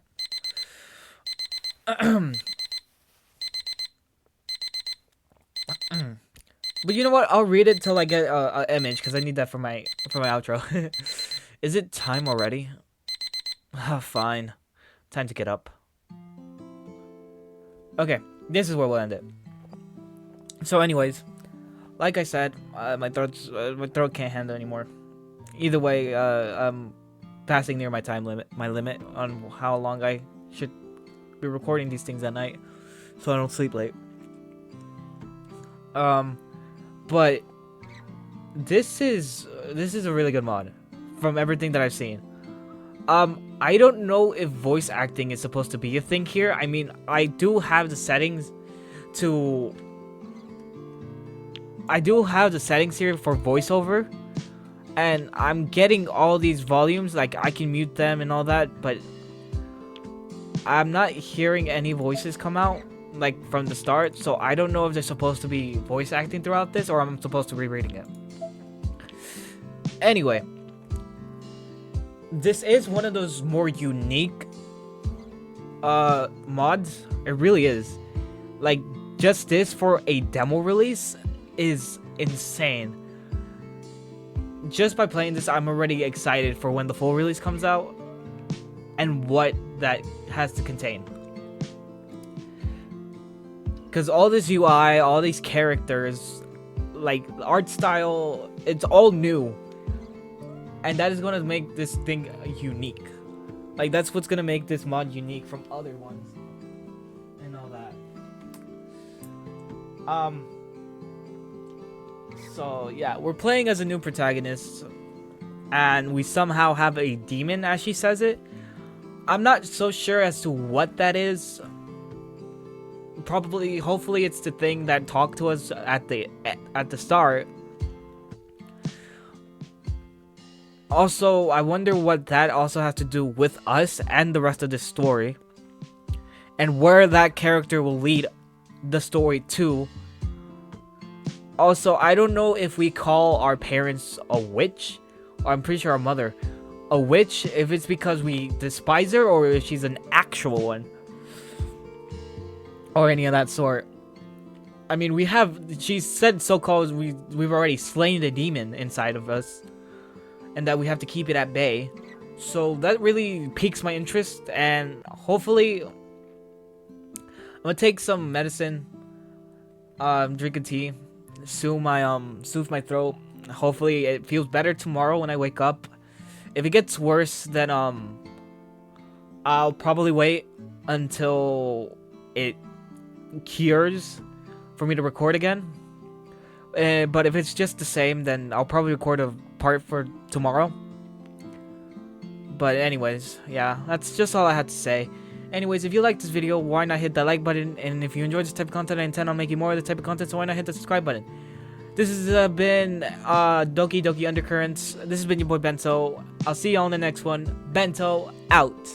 But you know what? I'll read it till I get a image because I need that for my outro. Is it time already? Fine. Time to get up. Okay, this is where we'll end it. So, anyways, like I said, my throat can't handle anymore. Either way, I'm passing near my limit on how long I should be recording these things at night, so I don't sleep late. But this is a really good mod from everything that I've seen. I don't know if voice acting is supposed to be a thing here. I mean, I do have the settings here for voiceover, and I'm getting all these volumes, like I can mute them and all that, but I'm not hearing any voices come out like from the start, so I don't know if they're supposed to be voice acting throughout this or I'm supposed to be reading it. Anyway, this is one of those more unique mods. It really is. Like, just this for a demo release is insane. Just by playing this, I'm already excited for when the full release comes out and what that has to contain. Because all this UI, all these characters, like the art style, it's all new. And that is going to make this thing unique. Like, that's what's going to make this mod unique from other ones. And all that. So, yeah, we're playing as a new protagonist. And we somehow have a demon, as she says it. I'm not so sure as to what that is. Hopefully it's the thing that talked to us at the start. Also, I wonder what that also has to do with us and the rest of this story. And where that character will lead the story to. Also, I don't know if we call our parents a witch. Or I'm pretty sure our mother a witch. If it's because we despise her or if she's an actual one. Or any of that sort. I mean, she said so-called we've already slain the demon inside of us. And that we have to keep it at bay. So that really piques my interest. And hopefully, I'm gonna take some medicine. Drink a tea. Soothe my throat. Hopefully it feels better tomorrow when I wake up. If it gets worse, then I'll probably wait until it cures for me to record again. But if it's just the same, then I'll probably record a part for tomorrow. But anyways, yeah, that's just all I had to say. Anyways, if you liked this video, why not hit that like button? And if you enjoyed this type of content, I intend on making more of this type of content, so why not hit the subscribe button? This has been Doki Doki Undercurrents. This has been your boy Bento. I'll see you all in the next one. Bento out.